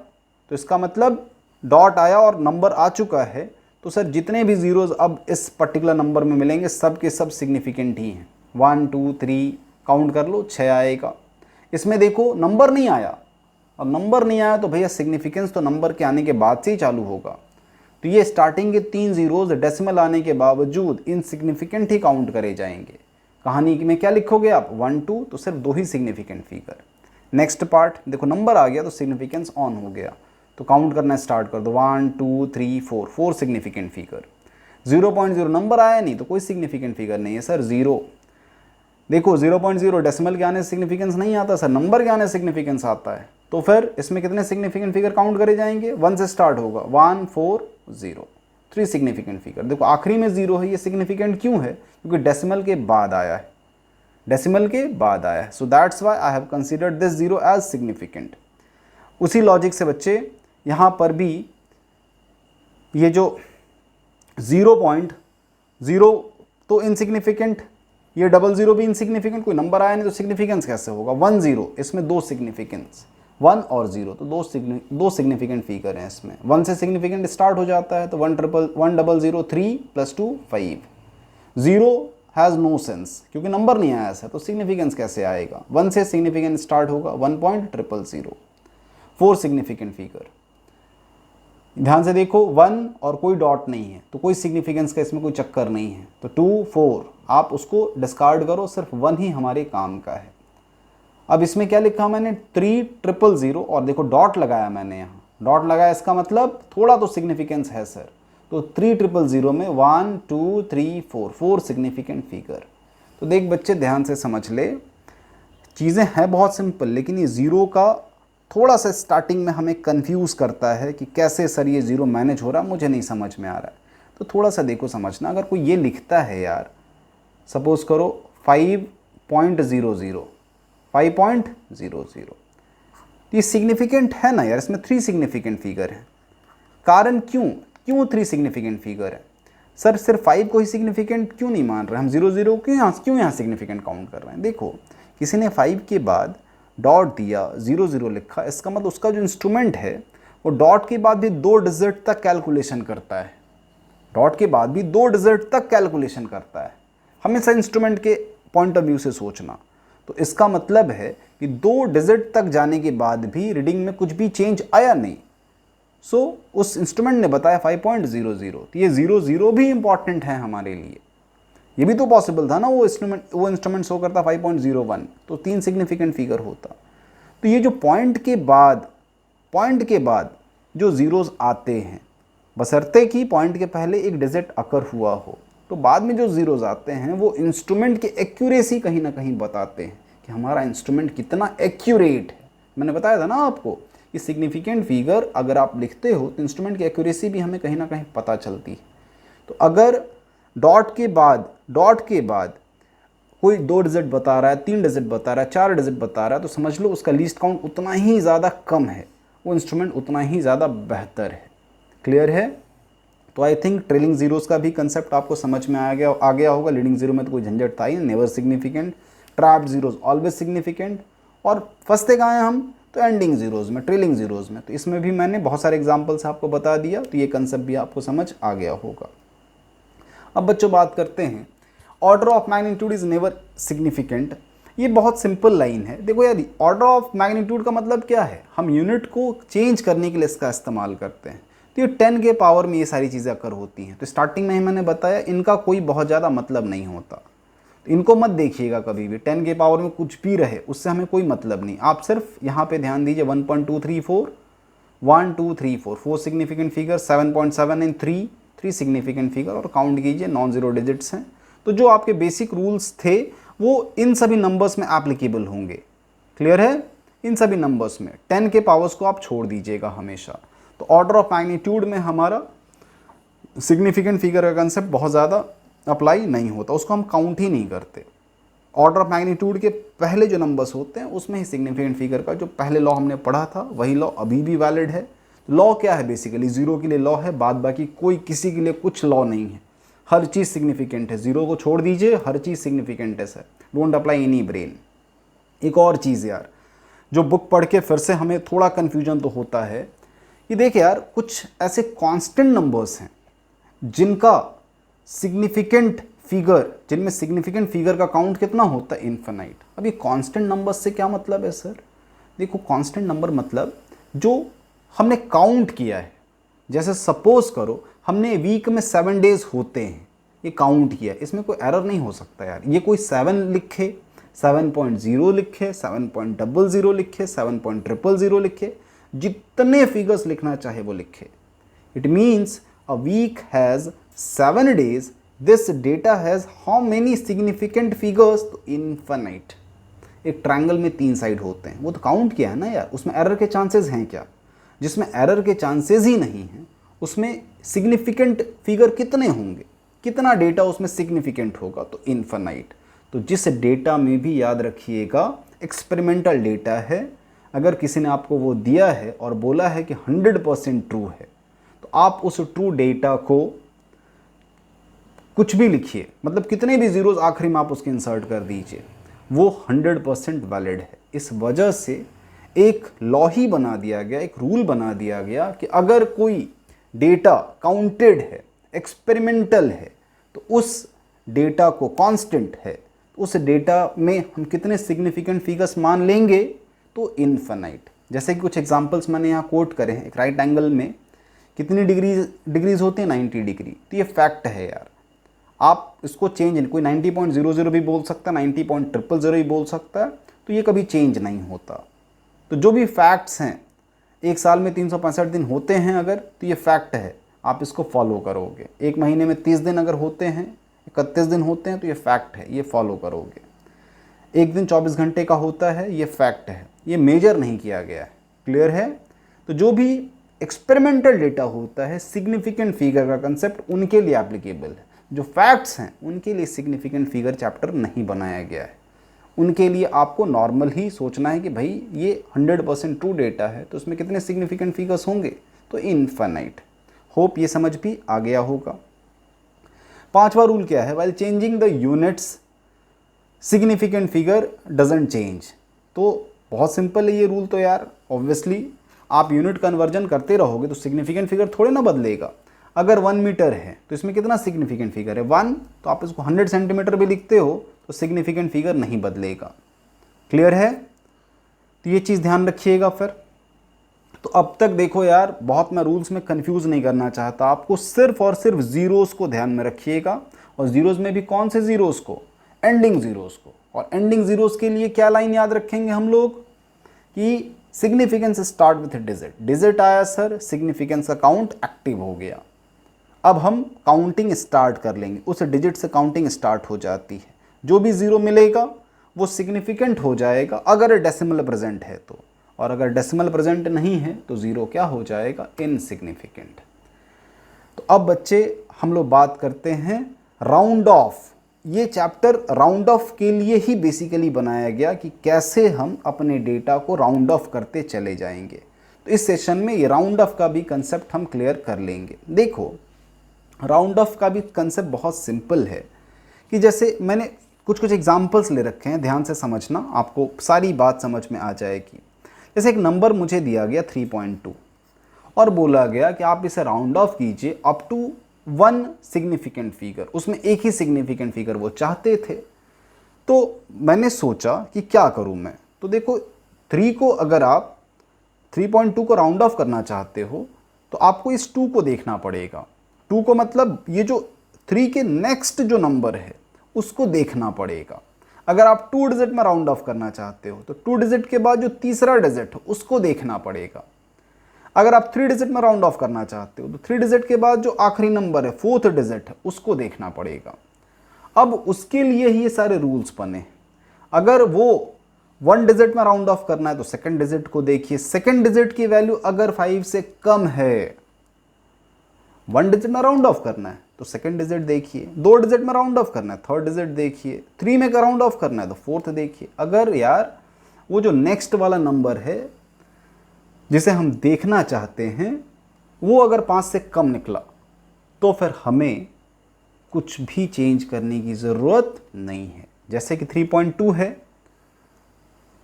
तो इसका मतलब डॉट आया और नंबर आ चुका है, तो सर जितने भी जीरोज अब इस पर्टिकुलर नंबर में मिलेंगे सब के सब सिग्निफिकेंट ही हैं। 1 2 3 काउंट कर लो, 6 आएगा। इसमें देखो नंबर नहीं आया, और नंबर नहीं आया तो भैया सिग्निफिकेंस तो नंबर के आने के बाद से ही चालू होगा। तो ये स्टार्टिंग के 3 जीरोज डेसिमल आने के बावजूद इनसिग्निफिकेंट ही काउंट करे जाएंगे। कहानी में क्या लिखोगे आप 1 2, तो सिर्फ 2 ही सिग्निफिकेंट फिगर। नेक्स्ट पार्ट देखो, नंबर आ गया तो सिग्निफिकेंस ऑन हो गया, तो काउंट करना स्टार्ट कर दो 1 2 3 4, 4 सिग्निफिकेंट फिगर। 0.0 नंबर आया नहीं तो कोई सिग्निफिकेंट फिगर नहीं है सर, 0। देखो 0.0 डेसिमल के आने से सिग्निफिकेंस नहीं आता सर, नंबर के आने से सिग्निफिकेंस आता है। तो फिर इसमें कितने सिग्निफिकेंट फिगर काउंट करे जाएंगे, 1 से स्टार्ट होगा 1 4 0, 3 सिग्निफिकेंट फिगर। देखो आखिरी में 0 है, ये सिग्निफिकेंट क्यों है, क्योंकि डेसिमल के बाद आया है, डेसिमल के बाद आया है। So that's why I have considered this 0 as significant. उसी लॉजिक से बच्चे यहाँ पर भी ये जो 0.0 तो इनसिग्निफिकेंट, ये 00 भी इनसिग्निफिकेंट, कोई नंबर आया नहीं तो सिग्निफिकेंस कैसे होगा, 1 0, इसमें 2 सिग्निफिकेंस 1 और 0, तो दो सिग्निफिकेंट फिगर हैं इसमें। 1 से सिग्निफिकेंट स्टार्ट हो जाता है तो 1 0 3 + 2 5। 0 हैज़ नो सेंस क्योंकि नंबर नहीं आया सर, तो सिग्निफिकेंस कैसे आएगा। 1 से सिग्निफिकेंट स्टार्ट होगा 1.000, 4 सिग्निफिकेंट फिगर। ध्यान से देखो 1 और कोई डॉट नहीं है तो कोई सिग्निफिकेंस का इसमें कोई चक्कर नहीं है, तो 2 4 आप उसको डिस्कार्ड करो, सिर्फ 1 ही हमारे काम का है। अब इसमें क्या लिखा मैंने 3 0 0 और देखो डॉट लगाया मैंने, यहाँ डॉट लगाया, इसका मतलब थोड़ा तो सिग्निफिकेंस है सर। तो 3 0 0 में 1 2 3 4, 4 सिग्निफिकेंट फिगर। तो देख बच्चे ध्यान से समझ ले, चीज़ें हैं बहुत सिंपल, लेकिन ये 0 का थोड़ा सा स्टार्टिंग में हमें कंफ्यूज करता है कि कैसे सर ये 0 मैनेज हो रहा है, मुझे नहीं समझ में आ रहा है। तो थोड़ा सा देखो समझना, अगर कोई ये लिखता है यार, सपोज करो 5.00, 5.00, ये सिग्निफिकेंट है ना यार, इसमें 3 सिग्निफिकेंट फिगर है। कारण क्यों 3 सिग्निफिकेंट फिगर है सर, सिर्फ 5 को ही सिग्निफिकेंट क्यों नहीं मान रहे हम, 0 0 क्यों यहाँ सिग्निफिकेंट काउंट कर रहे हैं। देखो किसी ने 5 के बाद डॉट दिया, 0 0 लिखा, इसका मतलब उसका जो इंस्ट्रूमेंट है वो डॉट के बाद भी 2 डिजिट तक कैलकुलेशन करता है, डॉट के बाद भी 2 डिजिट तक कैलकुलेशन करता है। हमेशा इंस्ट्रूमेंट के पॉइंट ऑफ व्यू से सोचना। तो इसका मतलब है कि 2 डिजिट तक जाने के बाद भी रीडिंग में कुछ भी चेंज आया नहीं। सो उस इंस्ट्रूमेंट ने बताया 5.00, तो ये 0 0 भी इंपॉर्टेंट है हमारे लिए। ये भी तो पॉसिबल था ना, वो इंस्ट्रूमेंट शो करता 5.01, तो 3 सिग्निफिकेंट फिगर होता। तो ये जो पॉइंट के बाद जो जीरोस आते हैं, बशर्ते कि पॉइंट के पहले एक डिजिट अकर हुआ हो, तो बाद में जो जीरोस आते हैं वो इंस्ट्रूमेंट की एक्यूरेसी कहीं ना कहीं बताते हैं कि हमारा इंस्ट्रूमेंट कितना एक्यूरेट है। मैंने बताया था ना आपको कि सिग्निफिकेंट फिगर अगर आप लिखते हो तो इंस्ट्रूमेंट की एक्यूरेसी भी हमें कहीं ना कहीं पता चलती है। तो अगर डॉट के बाद कोई 2 डिजिट बता रहा है, 3 डिजिट बता रहा है, 4 डिजिट बता रहा है, तो समझ लो उसका लीस्ट काउंट उतना ही ज़्यादा कम है, वो इंस्ट्रूमेंट उतना ही ज़्यादा बेहतर है। क्लियर है। तो आई थिंक ट्रेलिंग जीरोस का भी कंसेप्ट आपको समझ में आ गया होगा। लीडिंग जीरो में तो कोई झंझट था ही, never significant, trapped zeros always significant, और फंसते कहाँ हैं हम, तो एंडिंग जीरोस में, ट्रेलिंग जीरोस में। तो इसमें भी मैंने बहुत सारे एग्जाम्पल्स आपको बता दिया, तो ये कंसेप्ट भी आपको समझ आ गया होगा। अब बच्चों बात करते हैं order of magnitude is never significant. ये बहुत सिंपल लाइन है। देखो यार, ऑर्डर ऑफ मैग्नीट्यूड का मतलब क्या है, हम यूनिट को चेंज करने के लिए इसका इस्तेमाल करते हैं। तो ये 10 के पावर में ये सारी चीज़ें अकर होती हैं। तो स्टार्टिंग में ही मैंने बताया इनका कोई बहुत ज़्यादा मतलब नहीं होता, तो इनको मत देखिएगा कभी भी। 10 के पावर में कुछ भी रहे उससे हमें कोई मतलब नहीं। आप सिर्फ यहाँ पे ध्यान दीजिए 1.234, 1 2 3 4, 4 significant figure, 7.7 and 3 significant figure, और काउंट कीजिए नॉन जीरो डिजिट्स हैं। तो जो आपके बेसिक रूल्स थे वो इन सभी नंबर्स में एप्लीकेबल होंगे। क्लियर है। इन सभी नंबर्स में 10 के पावर्स को आप छोड़ दीजिएगा हमेशा। तो ऑर्डर ऑफ मैग्नीट्यूड में हमारा सिग्निफिकेंट फिगर का कंसेप्ट बहुत ज़्यादा अप्लाई नहीं होता, उसको हम काउंट ही नहीं करते। ऑर्डर ऑफ मैग्नीट्यूड के पहले जो नंबर्स होते हैं उसमें ही सिग्निफिकेंट फिगर का जो पहले लॉ हमने पढ़ा था वही लॉ अभी भी वैलिड है। लॉ क्या है, बेसिकली जीरो के लिए लॉ है, बाद बाकी कोई किसी के लिए कुछ लॉ नहीं है। हर चीज़ सिग्निफिकेंट है, जीरो को छोड़ दीजिए, हर चीज़ सिग्निफिकेंट है sir. Don't apply any brain. एक और चीज़ यार, जो बुक पढ़ के फिर से हमें थोड़ा कन्फ्यूजन तो होता है, ये देखिए यार, कुछ ऐसे कांस्टेंट नंबर्स हैं जिनका सिग्निफिकेंट फिगर, जिनमें सिग्निफिकेंट फिगर का काउंट कितना होता है, इनफिनाइट। अब ये कांस्टेंट नंबर्स से क्या मतलब है सर, देखो कांस्टेंट नंबर मतलब जो हमने काउंट किया है। जैसे सपोज करो हमने वीक में 7 डेज होते हैं, ये काउंट किया, इसमें कोई एरर नहीं हो सकता यार। ये कोई 7 लिखे, 7.0 लिखे, 7.00 लिखे, 7.000 लिखे, जितने फिगर्स लिखना चाहे वो लिखे। It means a week has 7 days, this data has how many significant figures, तो इनफाइनाइट। एक ट्रायंगल में 3 साइड होते हैं, वो तो काउंट किया है ना यार, उसमें एरर के चांसेस हैं क्या? जिसमें एरर के चांसेस ही नहीं हैं उसमें सिग्निफिकेंट फिगर कितने होंगे, कितना डेटा उसमें सिग्निफिकेंट होगा, तो इनफाइनाइट। तो जिस डेटा में भी याद रखिएगा एक्सपेरिमेंटल डेटा है, अगर किसी ने आपको वो दिया है और बोला है कि 100% ट्रू है, तो आप उस ट्रू डेटा को कुछ भी लिखिए, मतलब कितने भी जीरोस आखिरी में आप उसके इंसर्ट कर दीजिए, वो 100% वैलिड है। इस वजह से एक लॉ ही बना दिया गया, एक रूल बना दिया गया कि अगर कोई डेटा काउंटेड है, एक्सपेरिमेंटल है, तो उस डेटा को कांस्टेंट है, उस डेटा में हम कितने सिग्निफिकेंट फिगर्स मान लेंगे, तो इनफाइनाइट। जैसे कि कुछ एग्जांपल्स मैंने यहाँ कोट करे हैं। एक राइट एंगल में कितनी डिग्रीज होती है, 90 डिग्री। तो ये फैक्ट है यार, आप इसको चेंज नहीं, कोई 90.00 भी बोल सकता है, 90.000 भी बोल सकता है, तो ये कभी चेंज नहीं होता। तो जो भी फैक्ट्स हैं, एक साल में 365 दिन होते हैं अगर, तो ये फैक्ट है, आप इसको फॉलो करोगे। एक महीने में 30 दिन अगर होते हैं, 31 दिन होते हैं, तो ये फैक्ट है, ये फॉलो करोगे। एक दिन 24 घंटे का होता है, ये फैक्ट है, ये मेजर नहीं किया गया है। क्लियर है? तो जो भी एक्सपेरिमेंटल डेटा होता है, सिग्निफिकेंट फिगर का कंसेप्ट उनके लिए एप्लीकेबल है। जो फैक्ट्स हैं उनके लिए सिग्निफिकेंट फिगर चैप्टर नहीं बनाया गया है। उनके लिए आपको नॉर्मल ही सोचना है कि भाई ये 100% ट्रू डेटा है, तो उसमें कितने सिग्निफिकेंट फिगर्स होंगे, तो इनफाइनाइट। होप ये समझ भी आ गया होगा। 5वां रूल क्या है? While changing the units significant figure doesn't change. तो बहुत सिंपल है ये रूल तो यार। ऑब्वियसली आप यूनिट कन्वर्जन करते रहोगे तो सिग्निफिकेंट फिगर थोड़े ना बदलेगा। अगर 1 मीटर है तो इसमें कितना सिग्निफिकेंट फिगर है, 1, तो आप इसको 100 सेंटीमीटर भी लिखते हो तो सिग्निफिकेंट फिगर नहीं बदलेगा। क्लियर है? तो ये चीज़ ध्यान रखिएगा फिर। तो अब तक देखो यार, बहुत मैं रूल्स में कंफ्यूज नहीं करना चाहता आपको, सिर्फ और सिर्फ जीरोस को ध्यान में रखिएगा। और जीरोस में भी कौन से जीरोस को? एंडिंग जीरोस को। और एंडिंग जीरोस के लिए क्या लाइन याद रखेंगे हम लोग कि significance start with digit. Digit आया सर, सिग्निफिकेंस का काउंट एक्टिव हो गया। अब हम काउंटिंग स्टार्ट कर लेंगे, उस डिजिट से काउंटिंग स्टार्ट हो जाती है। जो भी जीरो मिलेगा वो सिग्निफिकेंट हो जाएगा अगर डेसिमल प्रेजेंट है तो, और अगर डेसिमल प्रेजेंट नहीं है तो जीरो क्या हो जाएगा? इनसिग्निफिकेंट। तो अब बच्चे हम लोग बात करते हैं राउंड ऑफ। ये चैप्टर राउंड ऑफ के लिए ही बेसिकली बनाया गया कि कैसे हम अपने डेटा को राउंड ऑफ करते चले जाएंगे। तो इस सेशन में ये राउंड ऑफ का भी कंसेप्ट हम क्लियर कर लेंगे। देखो राउंड ऑफ का भी कंसेप्ट बहुत सिंपल है कि जैसे मैंने कुछ एग्जांपल्स ले रखे हैं, ध्यान से समझना, आपको सारी बात समझ में आ जाएगी। जैसे एक नंबर मुझे दिया गया 3.2 और बोला गया कि आप इसे राउंड ऑफ कीजिए अप टू 1 सिग्निफिकेंट फिगर। उसमें एक ही सिग्निफिकेंट फिगर वो चाहते थे। तो मैंने सोचा कि क्या करूं मैं। तो देखो 3 को अगर आप 3.2 को राउंड ऑफ करना चाहते हो तो आपको इस 2 को देखना पड़ेगा। 2 को मतलब ये जो 3 के नेक्स्ट जो नंबर है उसको देखना पड़ेगा। अगर आप 2 डिजिट में राउंड ऑफ करना चाहते हो तो 2 डिजिट के बाद जो तीसरा डिजिट है उसको देखना पड़ेगा। अगर आप 3 डिजिट में राउंड ऑफ करना चाहते हो तो 3 डिजिट के बाद जो आखिरी नंबर है 4th डिजिट है उसको देखना पड़ेगा। अब उसके लिए ही ये सारे रूल्स बने। अगर वो 1 डिजिट में राउंड ऑफ करना है तो सेकंड डिजिट को देखिए, सेकंड डिजिट की वैल्यू अगर 5 से कम है, 1 डिजिट में राउंड ऑफ करना है तो सेकंड डिजिट देखिए, 2 डिजिट में राउंड ऑफ करना है थर्ड डिजिट देखिए, 3 में राउंड ऑफ करना है तो 4th देखिए। अगर यार वो जो नेक्स्ट वाला नंबर है जिसे हम देखना चाहते हैं वो अगर 5 से कम निकला तो फिर हमें कुछ भी चेंज करने की ज़रूरत नहीं है। जैसे कि 3.2 है,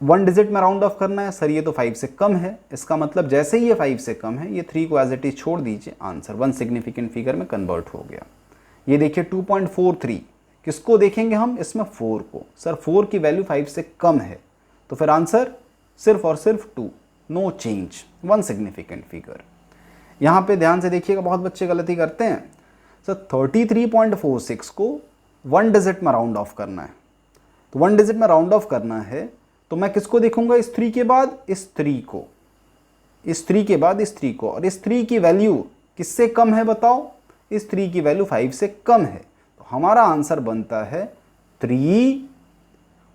1 डिजिट में राउंड ऑफ करना है, सर ये तो 5 से कम है, इसका मतलब जैसे ही ये 5 से कम है ये 3 को एज इट इज छोड़ दीजिए, आंसर 1 सिग्निफिकेंट फिगर में कन्वर्ट हो गया। ये देखिए 2.43, किसको देखेंगे हम? इसमें 4 को। सर 4 की वैल्यू 5 से कम है तो फिर आंसर सिर्फ और सिर्फ 2, no change, one significant figure. यहाँ पे ध्यान से देखिएगा, बहुत बच्चे गलती करते हैं सर 33.46 को 1 डिजिट में राउंड ऑफ करना है। तो 1 डिजिट में राउंड ऑफ करना है तो मैं किसको देखूंगा, इस 3 के बाद इस 3 को, इस 3 के बाद इस 3 को, और इस 3 की वैल्यू किससे कम है बताओ, इस 3 की वैल्यू 5 से कम है। तो हमारा आंसर बनता है 3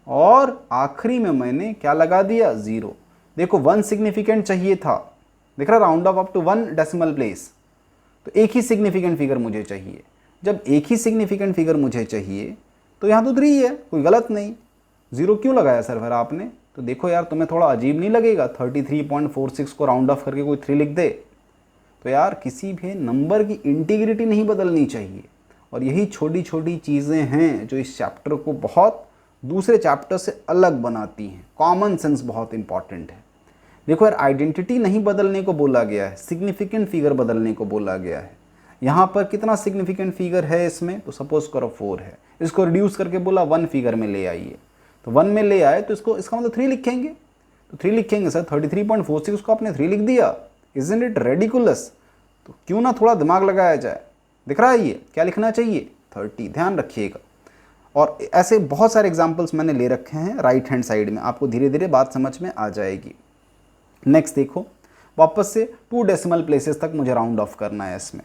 और आखिरी में मैंने क्या लगा दिया, 0। देखो 1 सिग्निफिकेंट चाहिए था, देख रहा, round off up to 1 decimal place, तो एक ही सिग्निफिकेंट फिगर मुझे चाहिए। जब एक ही सिग्निफिकेंट फिगर मुझे चाहिए तो यहाँ तो 3 है, कोई गलत नहीं। 0 क्यों लगाया सर फिर आपने, तो देखो यार तुम्हें थोड़ा अजीब नहीं लगेगा 33.46 को राउंड ऑफ करके कोई 3 लिख दे, तो यार किसी भी नंबर की इंटीग्रिटी नहीं बदलनी चाहिए। और यही छोटी छोटी चीज़ें हैं जो इस चैप्टर को बहुत दूसरे चैप्टर से अलग बनाती हैं। कॉमन सेंस बहुत इंपॉर्टेंट है। देखो यार, आइडेंटिटी नहीं बदलने को बोला गया है, सिग्निफिकेंट फिगर बदलने को बोला गया है। यहाँ पर कितना सिग्निफिकेंट फिगर है इसमें, तो सपोज करो 4 है, इसको रिड्यूस करके बोला 1 फिगर में ले आइए, तो 1 में ले आए तो इसको, इसका मतलब 3 लिखेंगे, तो 3 लिखेंगे सर 33.46 को आपने 3 लिख दिया, इजंट इट रेडिकुलस। तो क्यों ना थोड़ा दिमाग लगाया जाए। दिख रहा है ये क्या लिखना चाहिए, 30, ध्यान रखिएगा। और ऐसे बहुत सारे एग्जाम्पल्स मैंने ले रखे हैं राइट हैंड साइड में, आपको धीरे धीरे बात समझ में आ जाएगी। नेक्स्ट देखो, वापस से 2 डेसिमल प्लेसेस तक मुझे राउंड ऑफ करना है इसमें,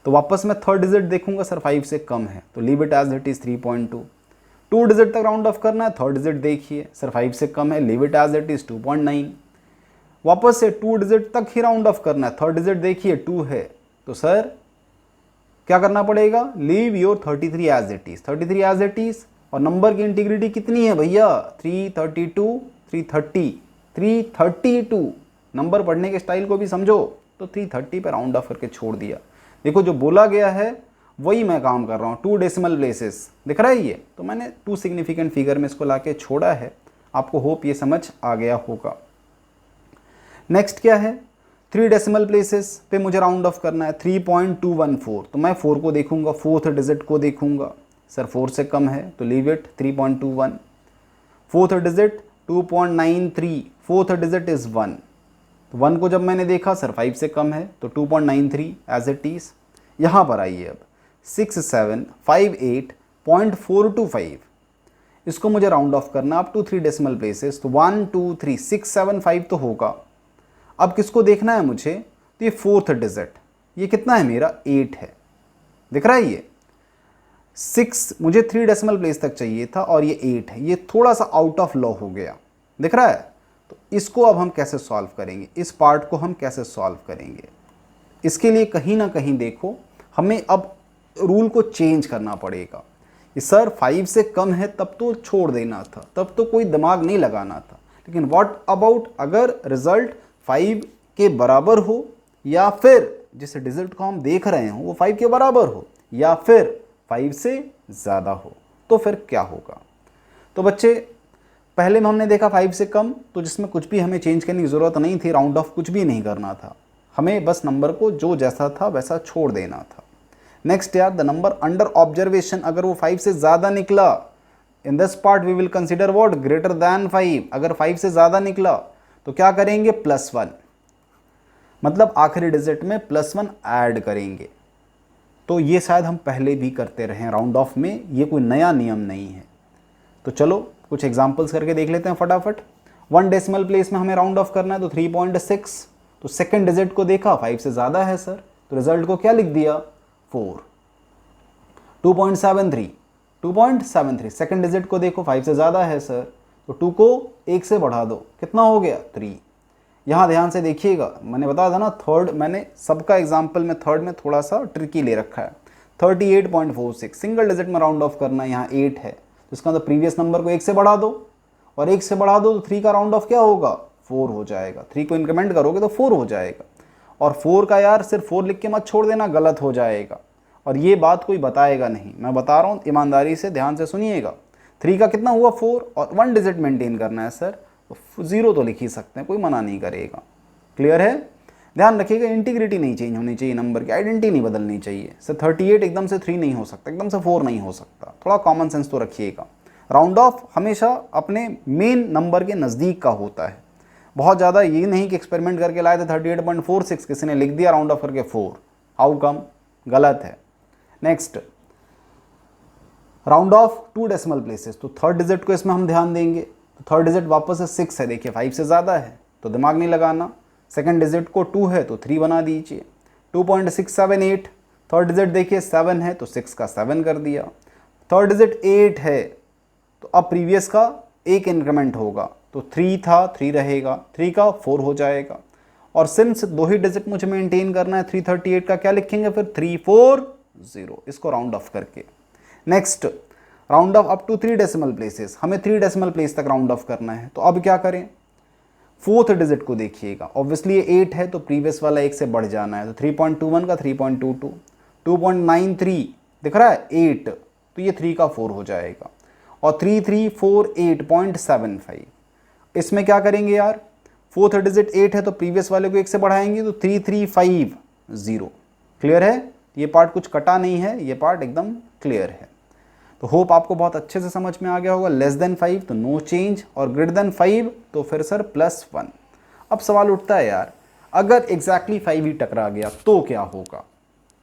तो वापस मैं 3rd डिजिट देखूंगा, सर 5 से कम है, तो leave it as it is 3.2। 2 digit तक राउंड ऑफ करना है, 3rd डिजिट देखिए, सर 5 से कम है, leave it as it is 2.9। वापस से 2 डिजिट तक ही राउंड ऑफ करना है, 3rd डिजिट देखिए 2 है, तो सर क्या करना पड़ेगा, leave your 33 as it is, 33 as it is. और नंबर की इंटीग्रिटी कितनी है भैया, 332, 330, 332। नंबर पढ़ने के स्टाइल को भी समझो, तो 330 पे राउंड ऑफ करके छोड़ दिया। देखो जो बोला गया है वही मैं काम कर रहा हूँ, 2 डेसिमल प्लेसेस, दिख रहा है ये, तो मैंने 2 सिग्निफिकेंट फिगर में इसको लाके छोड़ा है। आपको होप ये समझ आ गया होगा। नेक्स्ट क्या है, 3 डेसिमल प्लेसेस पे मुझे राउंड ऑफ करना है, 3.214, तो मैं 4 को देखूंगा, 4th डिजिट को देखूंगा, सर 4 से कम है तो leave it 3.21। 4th digit 2.93, 4th digit is 1, तो 1 को जब मैंने देखा सर 5 से कम है तो 2.93 एज इट इज। यहाँ पर आइए अब 6758.425, इसको मुझे राउंड ऑफ करना अप टू 3 डेसिमल प्लेसेस, तो 1 2 3 675 तो होगा। अब किसको देखना है मुझे, तो ये 4th डिजिट, ये कितना है मेरा 8 है, दिख रहा है ये 6 मुझे 3 डेसिमल प्लेस तक चाहिए था और ये 8 है, ये थोड़ा सा आउट ऑफ लॉ हो गया, दिख रहा है। तो इसको अब हम कैसे सॉल्व करेंगे, इस पार्ट को हम कैसे सॉल्व करेंगे, इसके लिए कहीं ना कहीं देखो हमें अब रूल को चेंज करना पड़ेगा। ये सर 5 से कम है तब तो छोड़ देना था, तब तो कोई दिमाग नहीं लगाना था, लेकिन व्हाट अबाउट अगर रिजल्ट 5 के बराबर हो, या फिर जिस डिजिट को हम देख रहे हो वो 5 के बराबर हो, या फिर 5 से ज़्यादा हो, तो फिर क्या होगा। तो बच्चे पहले में हमने देखा 5 से कम, तो जिसमें कुछ भी हमें चेंज करने की ज़रूरत नहीं थी, राउंड ऑफ कुछ भी नहीं करना था, हमें बस नंबर को जो जैसा था वैसा छोड़ देना था। नेक्स्ट यार, द नंबर अंडर ऑब्जर्वेशन, अगर वो 5 से ज़्यादा निकला, in this part we will consider what, greater than 5। अगर 5 से ज़्यादा निकला तो क्या करेंगे, +1, मतलब आखिरी डिजिट में +1 ऐड करेंगे। तो ये शायद हम पहले भी करते रहे राउंड ऑफ में, ये कोई नया नियम नहीं है। तो चलो कुछ एग्जांपल्स करके देख लेते हैं फटाफट। 1 डेसिमल प्लेस में हमें राउंड ऑफ करना है, तो 3.6, तो सेकंड डिजिट को देखा 5 से ज़्यादा है सर, तो रिजल्ट को क्या लिख दिया 4। 2.73 सेकंड डिजिट को देखो 5 से ज़्यादा है सर, तो 2 को 1 से बढ़ा दो, कितना हो गया 3। यहाँ ध्यान से देखिएगा, मैंने बताया था ना थर्ड, मैंने सबका एग्जाम्पल में थर्ड में थोड़ा सा ट्रिकी ले रखा है। 38.46 सिंगल डिजिट में राउंड ऑफ करना है, यहाँ 8 है, तो इसका मतलब प्रीवियस नंबर को 1 से बढ़ा दो, और 1 से बढ़ा दो तो 3 का राउंड ऑफ क्या होगा 4 हो जाएगा। 3 को इंक्रीमेंट करोगे तो 4 हो जाएगा, और 4 का यार सिर्फ 4 लिख के मत छोड़ देना, गलत हो जाएगा, और ये बात कोई बताएगा नहीं, मैं बता रहा हूँ, ईमानदारी से ध्यान से सुनिएगा। 3 का कितना हुआ 4, और 1 डिजिट मेंटेन करना है सर, तो 0 तो लिख ही सकते हैं, कोई मना नहीं करेगा। क्लियर है, ध्यान रखिएगा, इंटीग्रिटी नहीं चेंज होनी चाहिए, नंबर की आइडेंटिटी नहीं बदलनी चाहिए। सर 38 एकदम से 3 नहीं हो सकता, एकदम से 4 नहीं हो सकता, थोड़ा कॉमन सेंस तो रखिएगा। राउंड ऑफ हमेशा अपने मेन नंबर के नज़दीक का होता है, बहुत ज़्यादा ये नहीं कि एक्सपेरिमेंट करके लाए थे 38.46, किसी ने लिख दिया राउंड ऑफ करके 4, हाउ कम, गलत है। Next, round of 2 decimal places, तो थर्ड डिजिट को इसमें हम ध्यान देंगे। तो थर्ड डिजिट वापस से 6 है, देखिए 5 से ज़्यादा है तो दिमाग नहीं लगाना। सेकंड डिजिट को 2 है तो 3 बना दीजिए। 2.678, थर्ड डिजिट देखिए 7 है तो 6 का 7 कर दिया। थर्ड डिजिट 8 है तो अब प्रीवियस का एक इंक्रीमेंट होगा, तो 3 था 3 रहेगा, 3 का 4 हो जाएगा। और सिंस 2 ही डिजिट मुझे मेंटेन करना है, 338 का क्या लिखेंगे फिर 340, इसको राउंड ऑफ करके। Next, round off up to 3 decimal places, हमें 3 डेसिमल प्लेस तक राउंड ऑफ करना है, तो अब क्या करें, फोर्थ डिजिट को देखिएगा, ऑब्वियसली ये 8 है तो प्रीवियस वाला 1 से बढ़ जाना है, तो 3.21 का 3.22, 2.93 दिख रहा है 8, तो ये 3 का 4 हो जाएगा। और 3348.75, इसमें क्या करेंगे यार, फोर्थ डिजिट 8 है तो प्रीवियस वाले को 1 से बढ़ाएंगे तो 3350। क्लियर है, ये पार्ट कुछ कटा नहीं है, ये पार्ट एकदम क्लियर है। तो होप आपको बहुत अच्छे से समझ में आ गया होगा। लेस देन 5 तो नो चेंज, और ग्रेटर देन 5 तो फिर सर +1। अब सवाल उठता है यार, अगर एग्जैक्टली 5 ही टकरा गया तो क्या होगा।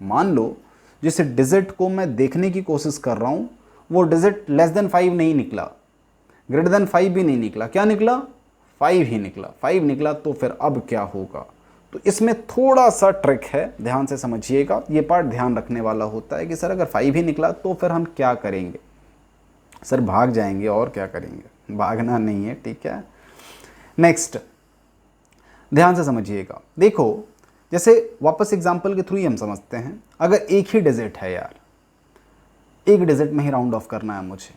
मान लो जिस डिजिट को मैं देखने की कोशिश कर रहा हूँ वो डिजिट लेस देन 5 नहीं निकला, ग्रेटर देन 5 भी नहीं निकला, क्या निकला, 5 ही निकला। 5 निकला तो फिर अब क्या होगा। तो इसमें थोड़ा सा ट्रिक है, ध्यान से समझिएगा, ये पार्ट ध्यान रखने वाला होता है कि सर अगर 5 ही निकला तो फिर हम क्या करेंगे। सर भाग जाएंगे, और क्या करेंगे, भागना नहीं है, ठीक है। नेक्स्ट, ध्यान से समझिएगा, देखो जैसे वापस एग्जांपल के थ्रू ही हम समझते हैं। अगर एक ही डिजिट है यार, एक डिजिट में ही राउंड ऑफ करना है मुझे,